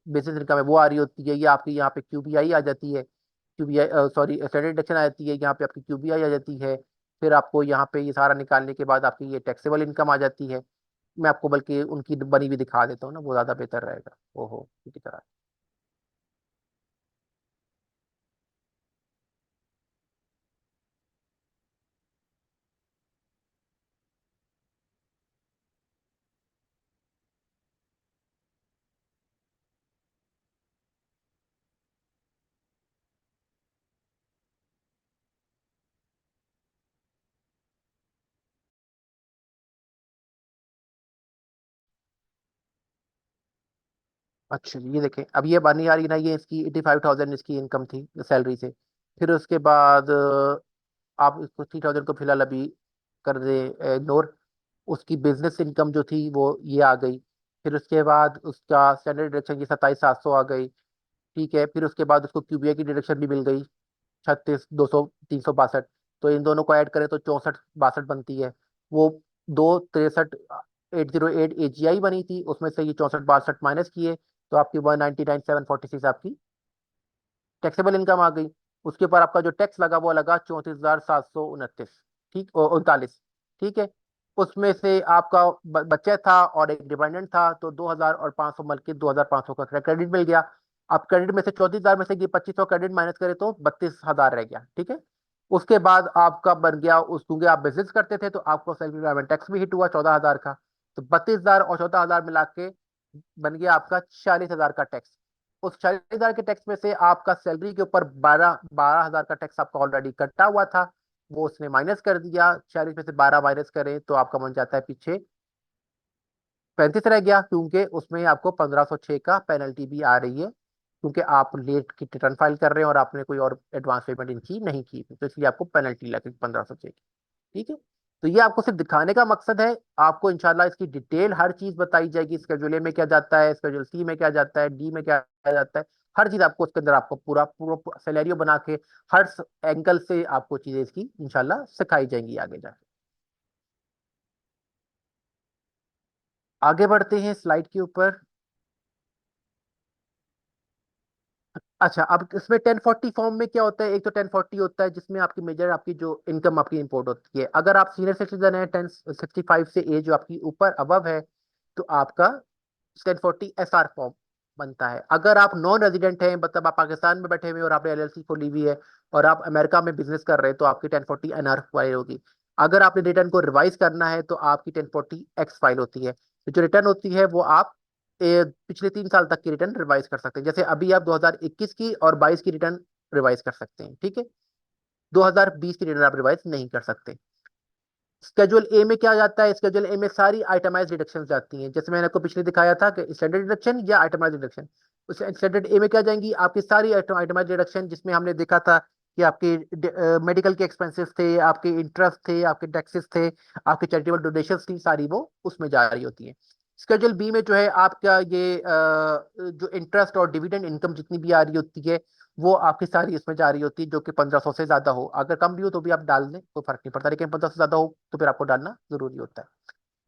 A: बेसिस इनकम है वो आ रही होती है, ये आपकी यहाँ पे क्यूबीआई आ जाती है, क्यूबीआई सॉरी स्टैंडर्ड डिडक्शन आ जाती है, यहाँ पे आपकी क्यूबीआई आ जाती है। फिर आपको यहाँ पे ये सारा निकालने के बाद आपकी ये टैक्सेबल इनकम आ जाती है। मैं आपको बल्कि उनकी बनी हुई दिखा देता हूँ ना, वो ज़्यादा बेहतर रहेगा। ओहो की तरह। अच्छा जी, ये देखें अब ये बनी आ रही ना, ये इसकी 85,000 इसकी इनकम थी सैलरी से। फिर उसके बाद आप इसको 3,000 को फिलहाल अभी कर दे इग्नोर। उसकी बिजनेस इनकम जो थी वो ये आ गई। फिर उसके बाद उसका स्टैंडर्ड डिडक्शन की 27,700 आ गई, ठीक है। फिर उसके बाद उसको क्यूबीए की डिडक्शन भी मिल गई 36, 200, 362। तो इन दोनों को ऐड करें तो 64, 62 बनती है। वो 263, 808 एजीआई बनी थी, उसमें से ये 64, 62 माइनस किए तो आपकी 199,746 आपकी टैक्सेबल इनकम आ गई। उसके ऊपर आपका जो टैक्स लगा वो लगा 34,729, ठीक 39, ठीक है। उसमें से आपका बच्चा था और एक डिपेंडेंट था, तो 2,500 मिल के 2,500 का क्रेडिट मिल गया। अब क्रेडिट में से 34,000 में से ये 2,500 क्रेडिट माइनस करे तो 32,000 रह गया, ठीक है। उसके बाद आपका बन गया, उस क्योंकि आप बिजनेस करते थे तो आपको सेल्फ एम्प्लॉयमेंट टैक्स भी हिट हुआ 14,000 का। तो 32,000 और 14,000 मिला के बन गया आपका 40,000 का टैक्स। उस 40,000 के टैक्स में से आपका सैलरी के ऊपर 12,000 का टैक्स आपका ऑलरेडी कटा हुआ था, वो उसने माइनस कर दिया। 40 में से 12 माइनस करें तो आपका बन जाता है पीछे 35 रह गया, क्योंकि उसमें आपको 1,506 का पेनल्टी भी आ रही है, क्योंकि आप लेट की रिटर्न फाइल कर रहे हैं और आपने कोई और एडवांस पेमेंट इनकी नहीं की थी, तो इसलिए आपको पेनल्टी लगी 1,506 की, ठीक है। तो ये आपको सिर्फ दिखाने का मकसद है। आपको इंशाल्लाह इसकी डिटेल हर चीज बताई जाएगी, स्केड्यूल ए में क्या जाता है, स्केड्यूल सी में क्या जाता है, डी में क्या जाता है, हर चीज आपको उसके अंदर आपको पूरा पूरा सिनेरियो बना के हर एंगल से आपको चीजें इसकी इंशाल्लाह सिखाई जाएंगी आगे जाके। आगे बढ़ते हैं स्लाइड के ऊपर। अच्छा, अब इसमें 1040 फॉर्म में क्या होता है, एक तो 1040 होता है जिसमें आपकी मेजर आपकी जो इनकम आपकी इंपोर्ट होती है। अगर आप सीनियर सिटीजन है 1065 से एज जो आपकी ऊपर अबव है तो आपका 1040 एसआर फॉर्म बनता है। अगर आप नॉन रेजिडेंट हैं, मतलब आप पाकिस्तान में बैठे हुए हैं और आपने एलएलसी खोली हुई है और आप अमेरिका में बिजनेस कर रहे हैं तो आपकी 1040 एनआर फाइल होगी। अगर आपने रिटर्न को रिवाइज करना है तो आपकी 1040 एक्स फाइल होती है। तो जो रिटर्न होती है वो आप पिछले 3 साल तक की रिटर्न रिवाइज कर सकते हैं। जैसे अभी आप 2021 की और 22 की रिटर्न रिवाइज कर सकते हैं, ठीक है। 2020 की रिटर्न आप रिवाइज नहीं कर सकते। स्केड्यूल ए में क्या जाता है, स्केड्यूल ए में सारी आइटमाइज डिडक्शन जाती हैं, जैसे मैंने आपको पिछले दिखाया था कि स्टैंडर्ड डिडक्शन या आइटमाइज डिडक्शन। उस स्टैंडर्ड ए में क्या जाएंगी आपकी सारी आइटमाइज डिडक्शन, जिसमें हमने देखा था कि आपके मेडिकल के एक्सपेंसेस थे, आपके इंटरेस्ट थे, आपके टैक्सेस थे, आपके चैरिटेबल डोनेशंस थी, सारी वो उसमें जा रही होती है। स्केड्यूल बी में जो है आपका ये जो इंटरेस्ट और डिविडेंड इनकम जितनी भी आ रही होती है वो आपकी सारी इसमें जा रही होती है, जो कि 1500 से ज्यादा हो। अगर कम भी हो तो भी आप डाल दें, कोई फर्क नहीं पड़ता, लेकिन 1500 से ज्यादा हो तो फिर आपको डालना जरूरी होता है।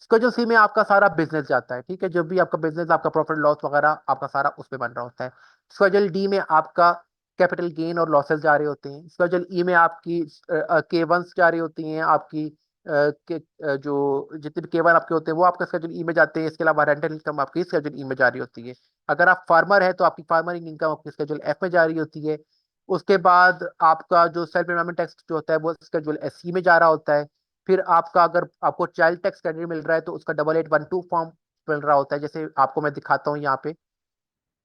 A: स्केड्यूल सी में आपका सारा बिजनेस जाता है, ठीक है, जो भी आपका बिजनेस, आपका प्रॉफिट लॉस वगैरह आपका सारा उसमें बन रहा होता है। स्केड्यूल डी में आपका कैपिटल गेन और लॉसेस जा रहे होते हैं। स्केड्यूल ई में आपकी K1s जा रही होती हैं, आपकी जो जितने भी K1 आपके होते हैं वो आपका स्केड्यूल ई में जाते हैं। इसके अलावा रेंटल इनकम आपकी स्केड्यूल ई में जा रही होती है। अगर आप फार्मर है तो आपकी फार्मरिंग इनकम आपकी स्केड्यूल एफ में जा रही होती है। उसके बाद आपका जो सेल्फ एम्प्लॉयमेंट टैक्स जो होता है वो स्केड्यूल एस सी में जा रहा होता है। फिर आपका अगर आपको चाइल्ड टैक्स क्रेडिट मिल रहा है तो उसका 8812 फॉर्म मिल रहा होता है, जैसे आपको मैं दिखाता हूँ यहाँ पे,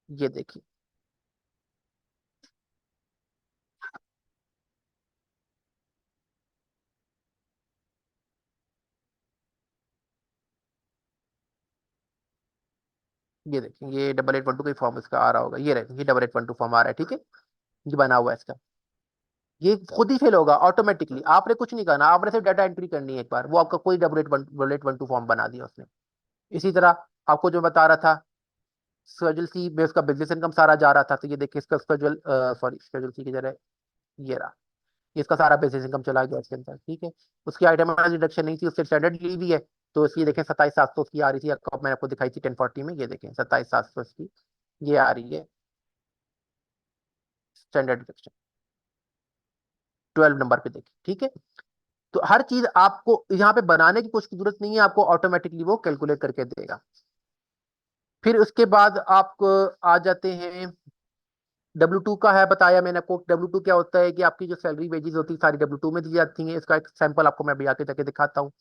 A: ये देखिए। ये देखिए, ये 8812 का फॉर्म इसका आ रहा होगा, ये रहे, ये 8812 फॉर्म आ रहा है, ठीक है, ये बना हुआ है इसका। ये खुद ही फिल होगा ऑटोमेटिकली, आपने कुछ नहीं करना, आपने सिर्फ डाटा एंट्री करनी है एक बार, वो आपका कोई 8812 फॉर्म बना दिया उसने। इसी तरह आपको जो बता रहा था, स्केड्यूल सी में उसका बिजनेस इनकम सारा जा रहा था, तो ये देखिए इसका स्केड्यूल सॉरी स्केड्यूल सी की जगह ये रहा, इसका सारा बेसिस इनकम चला गया इसके अंदर, ठीक है। उसकी आइटमाइज डिडक्शन नहीं थी, उससे स्टैंडर्ड ली हुई है, तो इसकी देखें 27,700 की आ रही थी, आपको मैंने आपको दिखाई थी 1040 में, ये देखें 27,700 इसकी ये आ रही है स्टैंडर्ड डिडक्शन 12 नंबर पे देखिए, ठीक है। तो हर चीज आपको यहाँ पे बनाने की कुछ जरूरत नहीं है, आपको ऑटोमेटिकली वो कैलकुलेट करके देगा। फिर उसके बाद आप आ जाते हैं W2 का है, बताया मैंने आपको W2 क्या होता है, कि आपकी जो सैलरी वेजेस होती है सारी W2 में दी जाती हैं। इसका एक सैंपल आपको मैं अभी आके जाके दिखाता हूँ।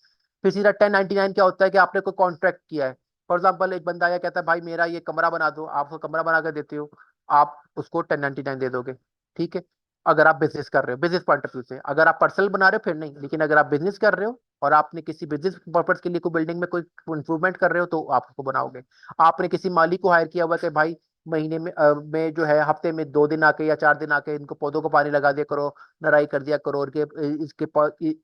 A: फिर सीधा 1099 क्या होता है, कि आपने कोई कॉन्ट्रैक्ट किया है। फॉर एग्जाम्पल एक बंदा आया कहता है भाई मेरा ये कमरा बना दो, आप उसको कमरा बना कर देते हो, आप उसको 1099 दे दोगे, ठीक है। अगर आप बिजनेस कर रहे हो, बिजनेस पॉइंट ऑफ व्यू से, अगर आप पर्सनल बना रहे हो फिर नहीं, लेकिन अगर आप बिजनेस कर रहे हो और आपने किसी बिजनेस पर्पज के लिए कोई बिल्डिंग में कोई इंप्रूवमेंट कर रहे हो तो आप उसको बनाओगे। आपने किसी माली को हायर किया हुआ है कि भाई महीने में जो है हफ्ते में 2 दिन आके या 4 दिन आके इनको पौधों को पानी लगा दिया करो, नराई कर दिया करो, और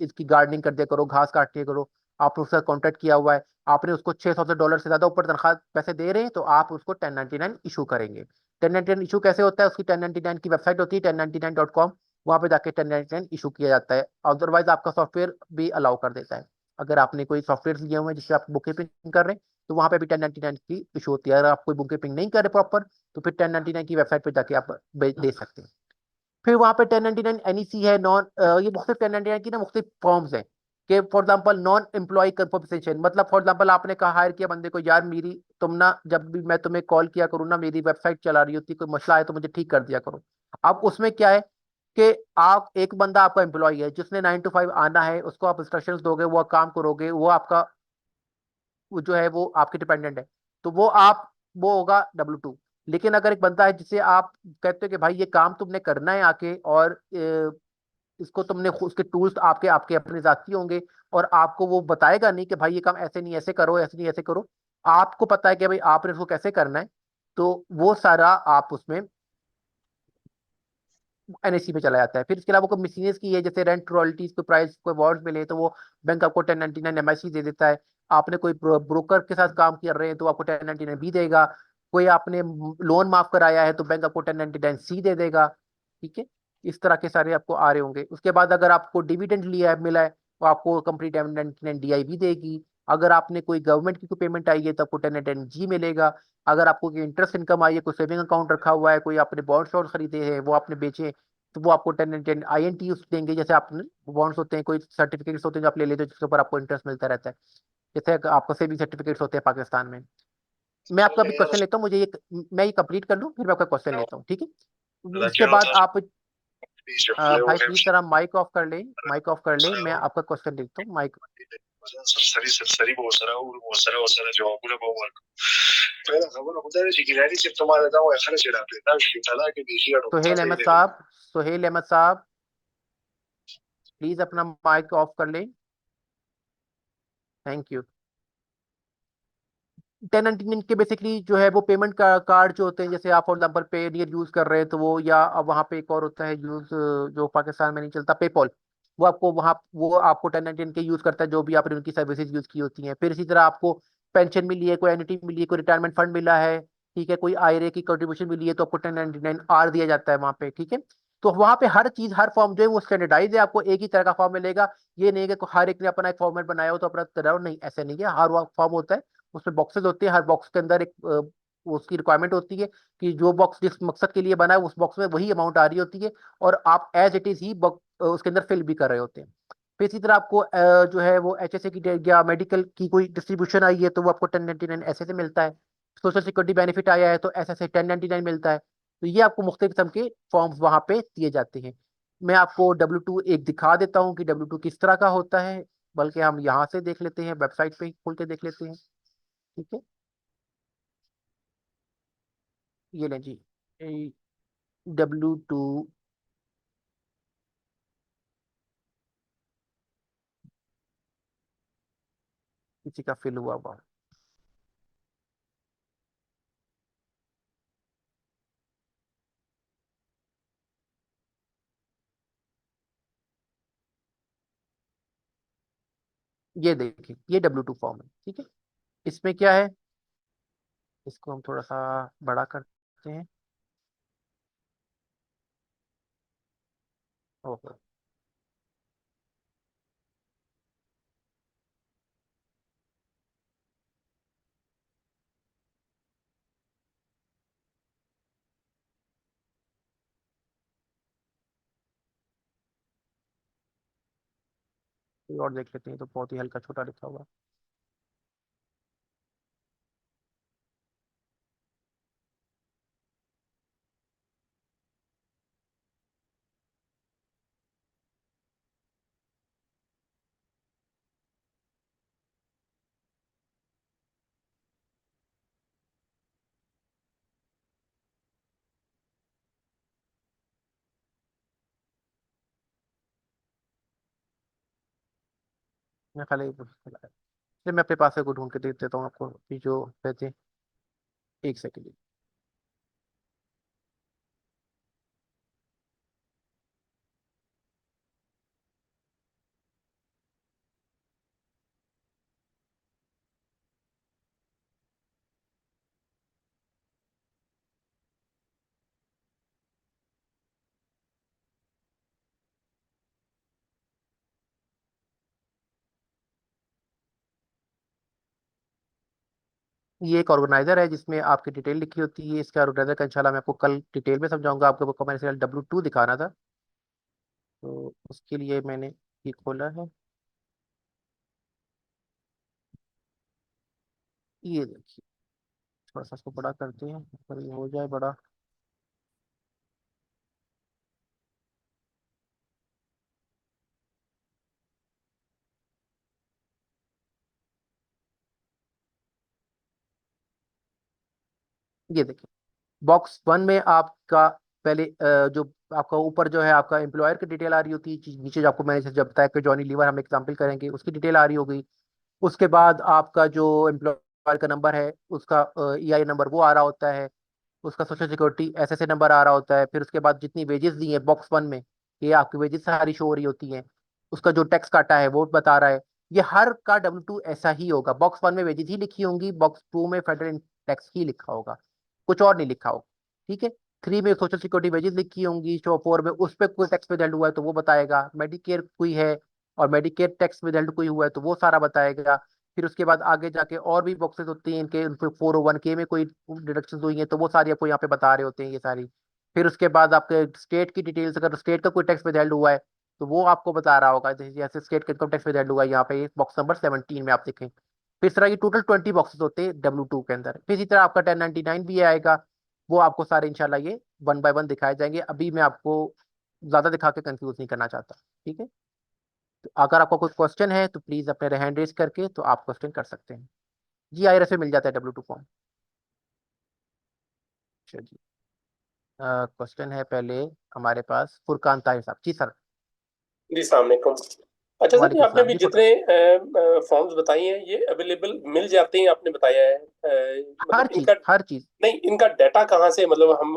A: इसकी गार्डनिंग कर दिया करो, घास काट दिया करो। आपने उसका कॉन्ट्रैक्ट किया हुआ है, आपने उसको $600 से ज्यादा ऊपर तनख्वाह पैसे दे रहे हैं, तो आप उसको 1099 इशू करेंगे। 1099 इशू कैसे होता है, उसकी 1099 की वेबसाइट होती है 1099.com, वहां पे जाके 1099 इशू किया जाता है। अदरवाइज आपका सॉफ्टवेयर भी अलाउ कर देता है। अगर आपने कोई सॉफ्टवेयर लिए हुए हैं जिससे आप बुक कीपिंग कर रहे हैं तो वहां पे भी 1099 की इशू होती है। अगर आप कोई बुक कीपिंग नहीं कर रहे प्रॉपर तो फिर 1099 की वेबसाइट पे जाके आप दे सकते हैं। फिर वहां पे 1099 NEC है, नॉन ये मुख्तलिफ 1099 की ना मुख्तलिफ फॉर्म्स हैं, कि for example non employee compensation, मतलब फॉर एग्जाम्पल आपने कहा हायर किया बंदे को, यार मेरी तुम ना जब भी मैं तुम्हें कॉल किया करूँ ना मेरी वेबसाइट चला रही होती, कोई मसला है तो मुझे ठीक कर दिया करो। अब उसमें क्या है कि आप एक बंदा आपका एम्प्लॉय है जिसने 9 to 5 आना है, उसको आप इंस्ट्रक्शंस दोगे, वो काम करोगे, वो आपका वो जो है वो आपके डिपेंडेंट है, तो वो होगा W2। लेकिन अगर एक बंदा है जिसे आप कहते हो कि भाई ये काम तुमने करना है आके, और इसको तुमने उसके टूल्स आपके आपके अपने जाती होंगे, और आपको वो बताएगा नहीं कि भाई ये काम ऐसे नहीं ऐसे करो, ऐसे नहीं ऐसे करो, आपको पता है कि भाई आपने उसको कैसे करना है, तो वो सारा आप उसमें NSE पे चला जाता है। फिर इसके अलावा कोई मिसलेनियस की है, जैसे रेंट रॉयल्टीज को प्राइस को अवार्ड मिले तो वो बैंक आपको 1099 MIC दे देता है। आपने कोई ब्रोकर के साथ काम कर रहे हैं तो आपको 1099 भी देगा। कोई आपने लोन माफ कराया है तो बैंक आपको 1099 C दे देगा, ठीक है। इस तरह के सारे आपको आ रहे होंगे। उसके बाद अगर आपको डिविडेंड लिया है मिला है तो आपको कंपनी 1099 DI भी देगी। अगर आपने कोई गवर्नमेंट की कोई पेमेंट आई है तो आपको 1099 G मिलेगा। अगर आपको कोई इंटरेस्ट इनकम आई है, कोई सेविंग अकाउंट रखा हुआ है, कोई आपने बॉन्ड शॉन्ड खरीदे हैं वो आपने बेचे, तो वो आपको 1099 INT देंगे। जैसे आपने बॉन्ड्स होते हैं, कोई सर्टिफिकेट्स होते हैं जो आप ले लेते हो जिसके ऊपर आपको इंटरेस्ट मिलता रहता है, जैसे आपका सेविंग सर्टिफिकेट्स होते हैं पाकिस्तान में। मैं आपका अभी क्वेश्चन लेता हूँ, मैं ये कंप्लीट कर लूँ फिर मैं आपका क्वेश्चन लेता हूँ, ठीक है। उसके बाद आप भाई प्लीज जरा माइक ऑफ कर ले, माइक ऑफ कर ले, मैं आपका क्वेश्चन लिखता हूँ माइक।
H: सरसरी बहुत सारा जवाब पहला खबर खुदा है कि गिरानी सिर्फ तुम्हारा था वो खर्च चढ़ा देता शिकाला के देशिया
A: सोहेल अहमद साहब प्लीज अपना माइक ऑफ कर ले, थैंक यू। 1099 के बेसिकली जो है वो पेमेंट कार्ड जो होते हैं, जैसे आप फॉर एग्जांपल पेनियर यूज कर रहे हैं तो वो, या अब वहाँ पे एक और होता है यूज जो पाकिस्तान में नहीं चलता, पेपॉल, वो आपको 1099 के यूज करता है जो भी आपने उनकी सर्विसेज यूज की होती हैं। फिर इसी तरह आपको पेंशन मिली है, कोई एन्युटी मिली है, कोई रिटायरमेंट फंड मिला है, ठीक है, कोई आईआरए की कंट्रीब्यूशन मिली है, तो आपको 1099 दिया जाता है वहाँ पे, ठीक है। तो वहाँ पे हर चीज, हर फॉर्म जो है वो स्टैंडर्डाइज है, आपको एक ही तरह का फॉर्म मिलेगा। ये नहीं है कि हर एक ने अपना एक फॉर्मेट बनाया हो तो अपना तरह, नहीं, ऐसा नहीं है। हर फॉर्म होता है, उसमें बॉक्सेस होते हैं, हर बॉक्स के अंदर एक उसकी रिक्वायरमेंट होती है कि जो बॉक्स जिस मकसद के लिए बना है उस बॉक्स में वही अमाउंट आ रही होती है, और आप एज इट इज ही उसके अंदर फिल भी कर रहे होते हैं। फिर इसी तरह आपको जो है वो एचएसए की या मेडिकल की कोई डिस्ट्रीब्यूशन आई है तो वो आपको 1099 ऐसे से मिलता है। सोशल सिक्योरिटी बेनिफिट आया है तो ऐसे से 1099 मिलता है। तो ये आपको मुख्तलिफ किस्म के फॉर्म्स वहां पे दिए जाते हैं। मैं आपको W2 एक दिखा देता हूँ कि W2 किस तरह का होता है, बल्कि हम यहाँ से देख लेते हैं, वेबसाइट पे ही खोल के देख लेते हैं, ठीक है। ये लें जी, W2 किसी का फिल हुआ हुआ, ये देखिए, ये W2 फॉर्म है, ठीक है। इसमें क्या है, इसको हम थोड़ा सा बड़ा करते हैं। ओहो, कोई और देख लेते हैं, तो बहुत ही हल्का छोटा लिखा हुआ। मैं खाली चलिए मैं अपने पास से को ढूंढ के दे देता हूँ आपको, कि जो कहते हैं, एक सेकेंड। ये एक ऑर्गेनाइजर है जिसमें आपकी डिटेल लिखी होती है। इसके ऑर्गेनाइजर का इंशाल्लाह मैं आपको कल डिटेल में समझाऊंगा। आपको मैंने W2 दिखाना था, तो उसके लिए मैंने ये खोला है। ये देखिए, थोड़ा सा इसको बड़ा करते हैं, पर ये हो जाए बड़ा। ये देखिए, बॉक्स 1 में आपका पहले जो आपका ऊपर जो है आपका एम्प्लॉयर की डिटेल आ रही होती है, नीचे जो आपको मैंने जब बताया कि जॉनी लीवर हम एग्जाम्पल करेंगे, उसकी डिटेल आ रही होगी। उसके बाद आपका जो एम्प्लॉयर का नंबर है, उसका EI नंबर वो आ रहा होता है। उसका सोशल सिक्योरिटी SSA नंबर आ रहा होता है। फिर उसके बाद जितनी वेजेस दी है बॉक्स 1 में, ये आपकी वेजेस सारी शो हो रही होती हैं। उसका जो टैक्स काटा है वो बता रहा है। ये हर का W2 ऐसा ही होगा, बॉक्स 1 में वेजेस ही लिखी होंगी, बॉक्स 2 में फेडरल टैक्स ही लिखा होगा, कुछ और नहीं लिखा होगा, ठीक है। 3 में सोशल सिक्योरिटी वेजेस लिखी होंगी, 4 में उस पर कोई टैक्स विदहेल्ड हुआ है तो वो बताएगा, मेडिकेयर कोई है और मेडिकेयर टैक्स विदहेल्ड कोई हुआ है तो वो सारा बताएगा। फिर उसके बाद आगे जाके और भी बॉक्सेस होते हैं इनके, उन 401K में कोई डिडक्शन हुई है तो वो सारी आपको यहाँ पे बता रहे होते हैं, ये सारी। फिर उसके बाद आपके स्टेट की डिटेल्स, अगर स्टेट का कोई टैक्स विदहेल्ड हुआ है तो वो आपको बता रहा होगा, जैसे स्टेट का इनकम टैक्स विदहेल्ड हुआ है यहाँ पे बॉक्स नंबर 17 में आप देखें। फिर इस तरह की टोटल 20 बॉक्सेस होते हैं W2 के अंदर। फिर इसी तरह आपका 1099 भी आएगा, वो आपको सारे इंशाल्लाह ये 1 बाय 1 दिखाए जाएंगे। अभी मैं आपको ज्यादा दिखा के कंफ्यूज नहीं करना चाहता, ठीक है। तो अगर आपका कोई क्वेश्चन है तो प्लीज अपने हैंड रेज करके तो आप क्वेश्चन कर सकते हैं। जी IRS में मिल जाता है W2 फॉर्म। अच्छा जी, क्वेश्चन है पहले हमारे पास फुरकान ताहिर साहब। जी सर।
C: जी सामने कम। अच्छा सर, ये
A: वालेकुम
C: आपने
A: सलाम
C: अभी
A: जी,
C: जितने फॉर्म्स बताई हैं ये अवेलेबल मिल जाते हैं आपने बताया है,
A: हर
C: मतलब
A: चीज,
C: इनका
A: हर चीज।
C: नहीं, इनका डाटा कहाँ से, मतलब हम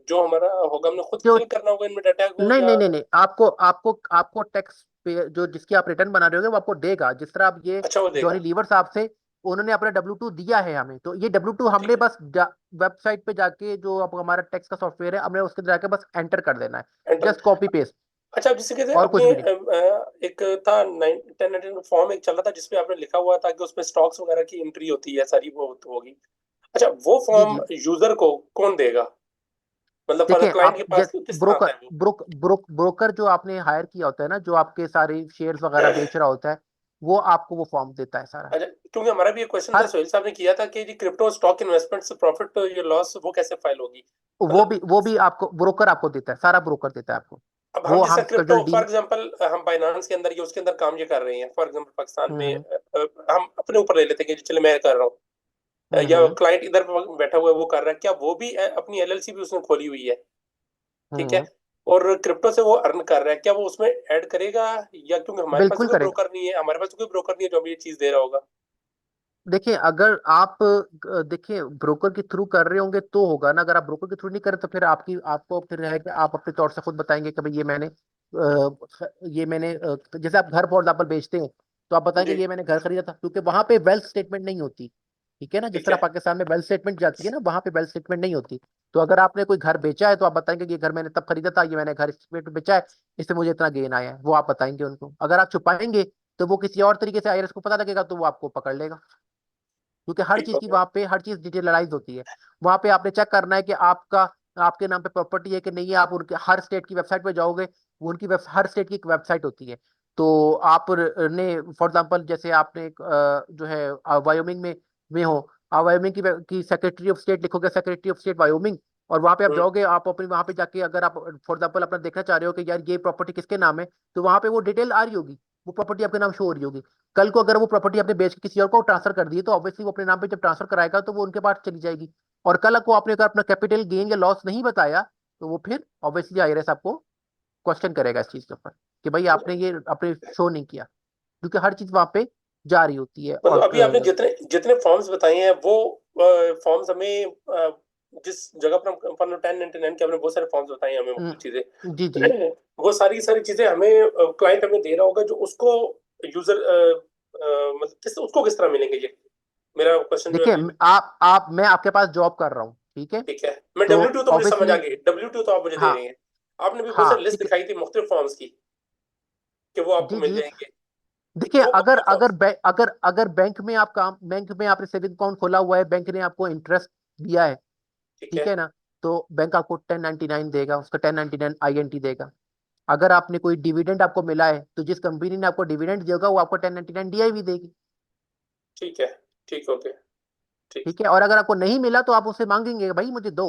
C: जो हमारा होगा हमने खुद
A: जो
C: फिल करना होगा इनमें डाटा को,
A: नहीं
C: या?
A: नहीं नहीं नहीं, आपको आपको आपको टैक्स पे जो जिसकी आप रिटर्न बना रहे होगे वो आपको देगा। जिस तरह आप ये
C: अच्छा, वो
A: जॉनी
C: देगा।
A: लीवर साहब से उन्होंने अपना W2 दिया है हमें, तो ये W2 हमने
C: है।
A: बस वेबसाइट पे जाके जो अब हमारा टैक्स का सॉफ्टवेयर है हमने उसके अंदर जाके बस एंटर कर देना है,
C: एंटर।
A: जस्ट कॉपी पेस्ट,
C: अच्छा, अब जिसे कहते हैं
A: और कुछ
C: अपने
A: भी नहीं।
C: एक था 1099 फॉर्म एक चल रहा था जिसपे आपने लिखा हुआ था कि उसमें स्टॉक्स वगैरह की एंट्री होती है सारी, वो तो होगी। अच्छा, वो
A: जी
C: फॉर्म
A: जी,
C: यूजर को कौन देगा, मतलब फॉर
A: देखिए
C: क्लाइंट
A: आप
C: के पास किस तरह आता
A: ब्रोकर
C: है वो?
A: ब्रोकर जो आपने हायर किया होता है ना, जो आपके सारे शेयर्स वगैरह बेच रहा होता है, वो आपको वो फॉर्म देता है सारा।
C: अच्छा, क्योंकि हमारा भी एक क्वेश्चन था,
A: हर
C: सोहेल साहब ने किया था कि जी क्रिप्टो स्टॉक इन्वेस्टमेंट से प्रॉफिट या लॉस वो कैसे फाइल होगी, मतलब।
A: वो भी आपको ब्रोकर आपको देता है, सारा ब्रोकर देता है आपको।
C: अब हम
A: वो
C: जैसे
A: हम
C: क्रिप्टो
A: जो
C: फॉर
A: डील।
C: एग्जांपल हम बाइनांस के अंदर या उसके अंदर काम ये कर रहे हैं, फॉर एग्जांपल पाकिस्तान में
A: हम्म
C: हम अपने ऊपर ले लेते हैं कि चले मैं कर रहा हूँ, या
A: हम्म
C: क्लाइंट इधर बैठा हुआ है वो कर रहा है, क्या वो भी अपनी एलएलसी भी उसने खोली हुई है, ठीक है,
A: हम्म,
C: और क्रिप्टो से वो अर्न कर रहा है, क्या वो उसमें ऐड करेगा, या क्योंकि हमारे पास तो
A: बिल्कुल
C: कोई
A: करेगा।
C: ब्रोकर नहीं है, हमारे पास तो कोई ब्रोकर नहीं है जो हमें ये चीज दे रहा होगा?
A: देखिए अगर आप देखिए ब्रोकर के थ्रू कर रहे होंगे तो होगा ना, अगर आप ब्रोकर के थ्रू नहीं कर रहे तो फिर आपको फिर है कि आप अपने तौर से खुद बताएंगे कि भाई जैसे आप घर फॉर एग्जाम्पल बेचते हैं, तो आप बताएंगे
C: जी,
A: ये मैंने घर खरीदा था, क्योंकि वहां पे वेल्थ स्टेटमेंट नहीं होती। ठीक है ना, जिस
C: ठीक
A: तरह
C: है,
A: पाकिस्तान में वेल्थ स्टेटमेंट जाती है ना, वहां पे वेल्थ स्टेटमेंट नहीं होती। तो अगर आपने कोई घर बेचा है तो आप बताएंगे कि ये घर मैंने तब खरीदा था, ये मैंने घर इस रेट पे बेचा है, इससे मुझे इतना गेन आया है, वो आप बताएंगे उनको। अगर आप छुपाएंगे तो वो किसी और तरीके से आईआरएस को पता लगेगा, तो वो आपको पकड़ लेगा, क्योंकि हर
C: ठीक
A: चीज
C: हो
A: की
C: गया।
A: वहां पे हर चीज डिटेलाइज होती है। वहां पे आपने चेक करना है कि आपके नाम पे प्रॉपर्टी है कि नहीं है। आप उनके हर स्टेट की वेबसाइट पे जाओगे, वो उनकी हर स्टेट की एक वेबसाइट होती है। तो आप ने फॉर एग्जांपल जैसे आपने जो है वायोमिंग में हो, आप वायोमिंग की सेक्रेटरी ऑफ स्टेट लिखोगे, सेक्रेटरी ऑफ स्टेट वायोमिंग, और वहां पे आप
C: हम्म,
A: जाओगे, आप अपने वहां पे जाके अगर आप फॉर एग्जांपल अपना देखना चाह रहे हो कि यार ये प्रॉपर्टी किसके नाम है, तो वहां पे वो डिटेल आ रही होगी, वो प्रॉपर्टी आपके नाम शो हो रही होगी। कल को अगर वो प्रॉपर्टी आपने बेच के किसी और को ट्रांसफर कर दी है, तो ऑब्वियसली वो अपने नाम पे जब ट्रांसफर कराएगा तो वो उनके पास चली जाएगी। और कल को आपने अगर अपना कैपिटल गेन या लॉस नहीं बताया, तो वो फिर ऑब्वियसली आईआरएस आपको क्वेश्चन करेगा इस चीज के ऊपर कि भाई आपने ये अपने शो नहीं किया, क्योंकि हर चीज वहां पे जारी होती है।
C: मतलब
A: और
C: अभी आपने जितने जितने फॉर्म्स बताए हैं वो फॉर्म्स हमें जिस जगह पर हम 1099 के हमने बहुत सारे फॉर्म्स बताए हैं हमें मुख्तलिफ
A: जी जी,
C: चीजें, वो सारी सारी चीजें हमें क्लाइंट हमें दे रहा होगा जो उसको यूजर मतलब उसको किस तरह मिलेंगे ये, मेरा क्वेश्चन जो है
A: देखिए
C: अभी।
A: मैं आपके पास जॉब कर रहा हूँ, ठीक है,
C: ठीक है, मैं
A: तो
C: W2 तो मुझे समझ आ
A: ऑब्वियसली
C: गई, W2 तो आप मुझे दे
A: हाँ
C: रहे हैं, आपने भी बहुत
A: हाँ
C: सारी लिस्ट
A: ठीक है,
C: दिखाई थी मुख्तलिफ फॉर्म्स की कि वो आपको
A: जी
C: मिल
A: जी।
C: जाएंगे,
A: देखिए
C: वो कौन
A: अगर
C: से
A: अगर
C: फॉर्म्स?
A: अगर बैंक में आपने सेविंग अकाउंट खोला हुआ है, बैंक ने आपको इंटरेस्ट दिया है,
C: ठीक
A: ठीक
C: है,
A: है ना, तो बैंक आपको 1099 देगा, उसका 1099 आईएनटी देगा। अगर आपने कोई डिविडेंड आपको मिला है, तो जिस कंपनी ने आपको डिविडेंड दिया वो आपको 1099 डीआई भी देगी।
C: ठीक है, ठीक, ओके, ठीक।
A: ठीक है, और अगर आपको नहीं मिला तो आप उससे मांगेंगे भाई मुझे दो,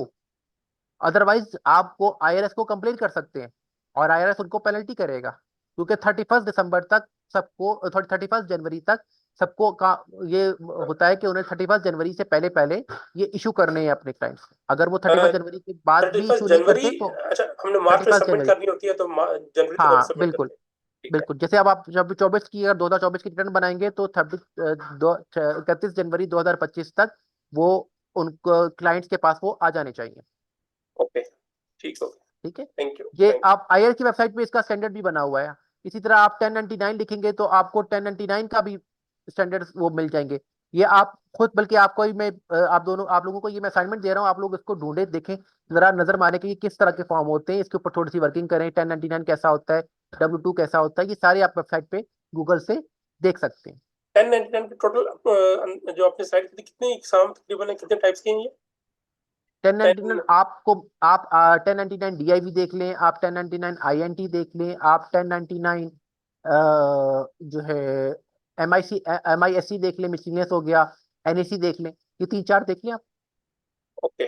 A: अदरवाइज आपको आईआरएस को कंप्लेन कर सकते हैं, और आईआरएस उनको पेनल्टी करेगा, क्योंकि 31 दिसंबर तक सबको 31 जनवरी तक सबको का ये होता है कि उन्हें 31 जनवरी से पहले पहले ये इशू करने हैं अपने क्लाइंट्स को। अगर वो 31 जनवरी के बाद भी
C: 31
A: इशू नहीं
C: जनवरी,
A: करते तो
C: अच्छा हमने मार्च
A: थर्टी
C: में
A: फर्स्ट
C: सबमिट
A: जनवरी
C: करनी होती है तो जनवरी तक हम
A: हाँ
C: सबमिट
A: बिल्कुल,
C: करते हैं, ठीक है।
A: बिल्कुल। जैसे अब आप जब 24 की अगर 2024 की रिटर्न बनाएंगे तो 31 जनवरी 2025 तक वो उनको क्लाइंट्स के पास वो आ जाने चाहिए।
C: ओके, ठीक, ओके,
A: ठीक है,
C: थैंक यू,
A: ये
C: थैंक
A: आप आईआर की वेबसाइट पे इसका स्टैंडर्ड भी बना हुआ है। इसी तरह आप 1099 लिखेंगे तो आपको 1099 का भी स्टैंडर्ड वो मिल जाएंगे। ये आप खुद, बल्कि आपको ही मैं आप लोगों को ये मैं असाइनमेंट दे रहा हूँ, आप लोग इसको ढूंढे देखें, जरा नजर मारे कि ये किस तरह के फॉर्म होते हैं, इसके ऊपर थोड़ी सी वर्किंग करें। 1099 कैसा होता है, W2 कैसा होता है, ये सारे आप वेबसाइट पे गूगल से देख सकते हैं।
C: 1099 के टोटल जो आपने साइड की थी कितने एग्जाम तकरीबन है, कितने टाइप्स के हैं ये?
A: 1099
C: 10।
A: आपको आप 1099 डीआईवी देख लें, आप 1099 आईएनटी देख लें, आप 1099 जो है एमआईएससी देख लें, मिसलेनियस हो गया, एनएसी देख लें, ये तीन चार देख लें आप।
C: ओके,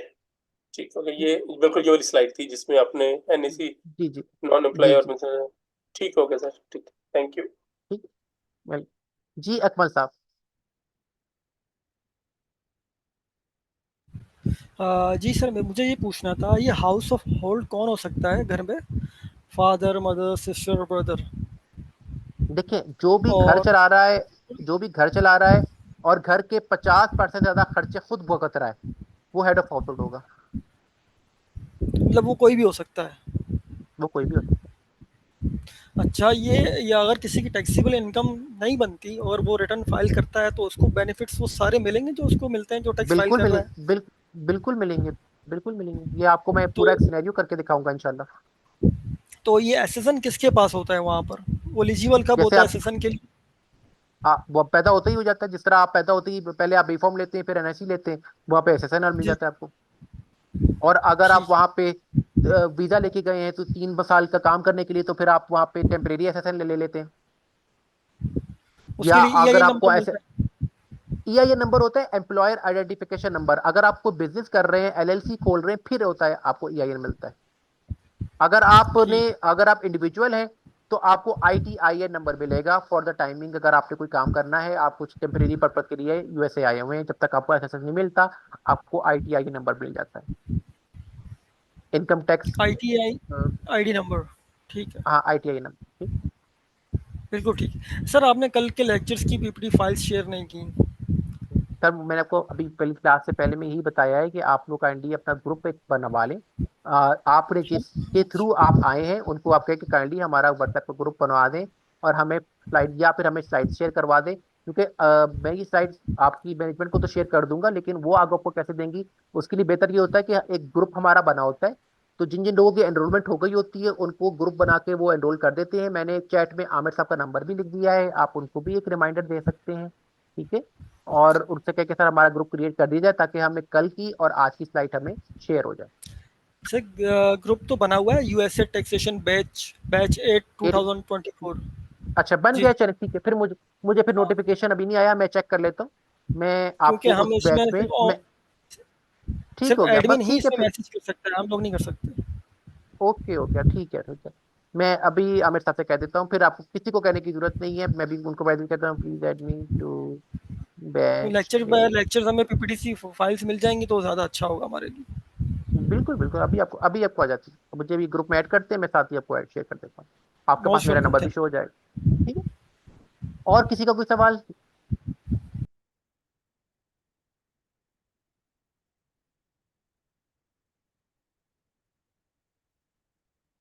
C: ठीक, ओके, ये बिल्कुल ये वाली स्लाइड थी जिसमें आपने एनएसी,
A: जी जी
C: नॉन एम्प्लॉय
A: जी
C: और
A: जी,
C: ठीक हो गया सर, ठीक, थैंक यू।
A: ठीक, वेल, जी अकमल साहब।
F: जी सर, मैं मुझे ये पूछना था, ये हाउस ऑफ होल्ड कौन हो सकता है घर में? Father, mother, sister, brother?
A: देखिए
F: और
A: जो भी घर चला रहा है और घर के 50% ज्यादा खर्चे खुद भुगत रहा है, वो हेड ऑफ हाउस होल्ड होगा।
F: मतलब वो कोई भी हो सकता है?
A: वो कोई भी हो सकता
F: अच्छा, ये अगर किसी की टैक्सेबल इनकम नहीं बनती और वो रिटर्न फाइल करता है तो उसको बेनिफिट्स वो सारे मिलेंगे जो उसको मिलते हैं जो टैक्स फाइल
A: बिल्कुल
F: कर रहा है?
A: मिलेंगे, बिल्कुल मिलेंगे, बिल्कुल मिलेंगे। ये आपको मैं
F: तो
A: पूरा एक सिनेरियो करके दिखाऊंगा इंशाल्लाह।
F: तो ये एसेसन किसके पास होता है वहां पर? वो एलिजिबल कब
A: जैसे
F: होता है
A: आप
F: एसेसन के लिए?
A: वो पैदा होते ही हो जाता है। जिस तरह आप पैदा होते ही पहले आप बी फॉर्म लेते हैं, फिर एनआईसी लेते हैं, वहाँ पे एसएसएन मिल
F: जी,
A: जाता है आपको। और अगर आप
F: ठीक है।
A: वहाँ पे वीजा लेके गए हैं तो 3 साल का काम करने के लिए, तो फिर आप वहाँ पे टेम्परेरी एसएसएन ले लेते हैं। या
F: उसके लिए
A: अगर
F: ईआईए
A: आपको
F: नंबर
A: ऐसे
F: मिलता है?
A: ईआईए नंबर होता है, एम्प्लॉयर आइडेंटिफिकेशन नंबर। अगर आपको बिजनेस कर रहे हैं, एलएलसी खोल रहे हैं, फिर होता है आपको ईआईएन मिलता है। अगर आपने
F: ठीक।
A: अगर आप इंडिविजुअल हैं तो आपको आईटीआईएन नंबर मिलेगा फॉर द टाइमिंग। अगर आपने कोई काम करना है, आप कुछ टेम्परेरी पर्पज के लिए यूएसए आए हुए हैं, जब तक आपको एसएसएन नहीं मिलता, आपको आईटीआईएन नंबर मिल जाता है। Income tax.
F: ITI ID number. ठीक है।
A: हाँ, आईटीआई नंबर। ठीक।
F: बिल्कुल ठीक है सर। आपने कल के लेक्चर्स की पीपीटी फाइल्स शेयर नहीं की।
A: सर, मैंने आपको अभी पहली क्लास से पहले में ही बताया है कि आप लोग काइंडली अपना ग्रुप एक बनवा लें। आपने जिसके थ्रू आप आए हैं उनको आप कहें कि काइंडली हमारा व्हाट्सएप का ग्रुप बनवा दें, और हमें स्लाइड या फिर हमें स्लाइड शेयर करवा दें। क्योंकि मैं ये स्लाइड आपकी मैनेजमेंट को तो शेयर कर दूंगा, लेकिन वो आगे आपको कैसे देंगी, उसके लिए बेहतर ये होता है कि एक ग्रुप हमारा बना होता है। तो जिन जिन लोगों की एनरोलमेंट हो गई होती है उनको ग्रुप बना के वो एनरोल कर देते हैं। मैंने चैट में आमिर साहब का नंबर भी लिख दिया है, आप उनको भी एक रिमाइंडर दे सकते हैं। ठीक है। और उनसे कह के सर हमारा ग्रुप क्रिएट कर दिया जाए, ताकि हमें कल की और आज की स्लाइड हमें शेयर हो जाए।
F: सर ग्रुप तो बना हुआ है, यूएसए टैक्सेशन बैच बैच 8
A: एक
F: 2024।
A: अच्छा, बन
F: जी।
A: गया, चलिए ठीक है। फिर मुझे फिर
F: हाँ,
A: नोटिफिकेशन अभी नहीं आया, मैं चेक कर लेता हूँ। मैं
F: क्योंकि
A: आपको
F: हम
A: उस
F: इसमें
A: बैच में मैं ठीक
F: सिर्फ
A: हो गया,
F: एडमिन
A: बस
F: ही
A: ठीक है
F: इसमें
A: फिर।
F: मैसेज कर सकता है, हम लोग नहीं कर सकते।
A: ओके हो गया, ठीक है, ठीक है। मैं अभी आमिर साहब से कह देता हूँ, फिर आपको किसी को कहने की जरूरत नहीं है। मैं भी उनको मैसेज कहता हूँ, please add me to batch.
F: Lecture हमें पीपीटी सी फाइल्स मिल जाएंगी तो ज़्यादा अच्छा होगा हमारे लिए।
A: बिल्कुल बिल्कुल, अभी आपको आ जाती है। मुझे भी ग्रुप में ऐड करते हैं, मैं साथ ही आपको ऐड शेयर कर देता हूँ। आपके पास
F: मोस्ट
A: मेरा
F: वेलकम,
A: नंबर भी
F: थैंक
A: शो हो जाएगा। ठीक है। और किसी का कोई सवाल?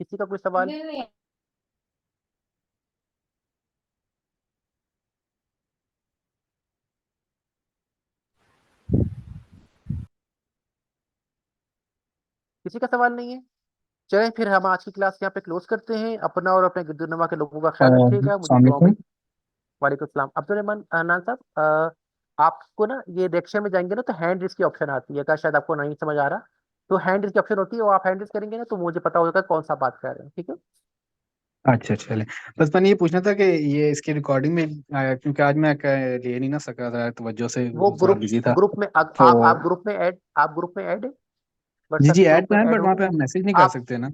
A: किसी का कोई सवाल? किसी का सवाल नहीं है? चलें फिर हम आज की क्लास यहाँ पे क्लोज करते हैं। अपना और अपने गिरदुनवा के लोगों का ख्याल रखिएगा। मुझे दुआ में।
I: अस्सलामुअलैकुम।
A: वालेकुम सलाम। अब्दुल रहमान अनान साहब, आपको ना ये रिएक्शन में जाएंगे ना तो हैंड रेस की ऑप्शन आती है, अगर शायद आपको नहीं समझ आ रहा तो हैंड रेस की ऑप्शन होती है, वो आप हैंड रेस करेंगे ना तो मुझे पता होगा कौन सा बात कर रहे हैं। ठीक है।
I: अच्छा चले। बस मैंने ये पूछना था कि ये इसकी रिकॉर्डिंग में क्योंकि आज मैं ले नहीं ना सका था तवज्जो से
A: वो
I: थोड़ा
A: ग्रुप
I: बिजी था।
A: ग्रुप में
I: तो
A: आप ग्रुप में ऐड है।
I: जी
A: व्हाट्सएप
I: जी ऐड
A: ग्रुप
I: तो
A: में
I: है
A: ऐड
I: बट
A: हो
I: वहाँ पे
A: गए।
I: आप मैसेज नहीं कर
A: आप
I: सकते ना।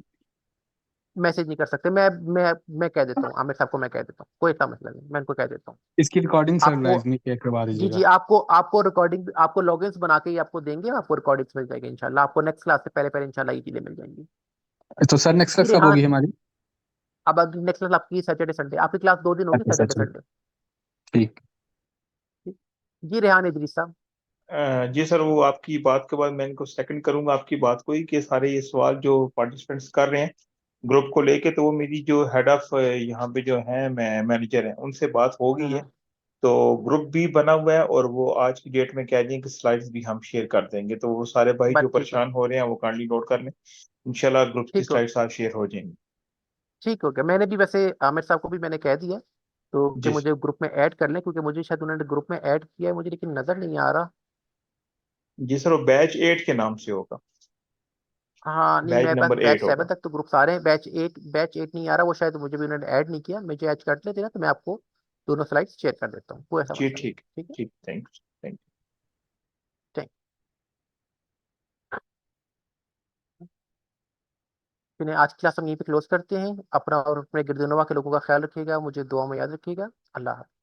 A: मैसेज नहीं कर सकते। मैं कह देता हूँ आमिर साहब को, मैं कह देता हूँ, कोई ऐसा मसला नहीं, मैं उनको कह देता हूँ।
I: इसकी रिकॉर्डिंग सर
A: आपको
I: लाइव नहीं शेयर करवा
A: जी
I: दीजिएगा।
A: जी, आपको रिकॉर्डिंग, आपको लॉगिन्स बना के ही आपको देंगे, आपको रिकॉर्डिंग्स मिल जाएगी इंशाल्लाह। आपको नेक्स्ट क्लास से पहले पहले इंशाल्लाह ये चीजें मिल जाएंगी।
I: तो सर नेक्स्ट
A: जी
I: क्लास कब
A: रेहान,
I: होगी हमारी?
A: अब अगली नेक्स्ट क्लास आपकी सैटरडे संडे, आपकी क्लास 2 दिन होगी,
I: अच्छा सर
A: सैटरडे
I: ठीक।
A: संडे।
I: ठीक।
A: जी रेहान इदरीस साहब।
B: जी सर, वो आपकी बात के बाद मैं इनको सेकंड करूंगा आपकी बात को ही, कि सारे ये सवाल जो पार्टिसिपेंट्स कर रहे हैं ग्रुप को लेके, तो वो मेरी जो हेड ऑफ यहाँ पे जो है मैं मैनेजर है उनसे बात हो गई है।
A: हम्म,
B: तो ग्रुप भी बना हुआ है, और वो आज की डेट में कह दिए कि स्लाइड्स भी हम शेयर कर देंगे। तो वो सारे भाई जो
A: बस ठीक हो
B: परेशान हो रहे हैं वो काइंडली नोट कर लें। इंशाल्लाह ग्रुप की
A: ठीक हो
B: स्लाइड्स आज शेयर हो जाएंगी।
A: ठीक हो गया। मैंने भी वैसे आमिर साहब को भी मैंने कह दिया तो कि
B: जी
A: मुझे ग्रुप में ऐड कर लें, क्योंकि मुझे शायद उन्होंने ग्रुप में ऐड किया है मुझे, लेकिन नजर नहीं आ रहा।
B: जी सर, वो बैच 8 के नाम से होगा।
A: हाँ नहीं,
B: बैच
A: मेरे पास
B: नंबर
A: बैच
B: 8
A: 7
B: होगा।
A: तक तो ग्रुप सारे हैं, बैच 8 नहीं आ रहा। वो शायद मुझे भी उन्होंने ऐड नहीं किया। मुझे ऐड कर लेते ना तो मैं आपको दोनों स्लाइड्स शेयर कर देता हूँ, कोई ऐसा
B: जी
A: मसला नहीं।
B: ठीक।
A: ठीक है।
B: ठीक, थैंक
A: थैंक यू। आज की क्लास हम यहीं पे क्लोज करते हैं। अपना और अपने गिरदनवा के लोगों का ख्याल रखिएगा, मुझे दुआ में याद रखिएगा। अल्लाह हाफ़िज़।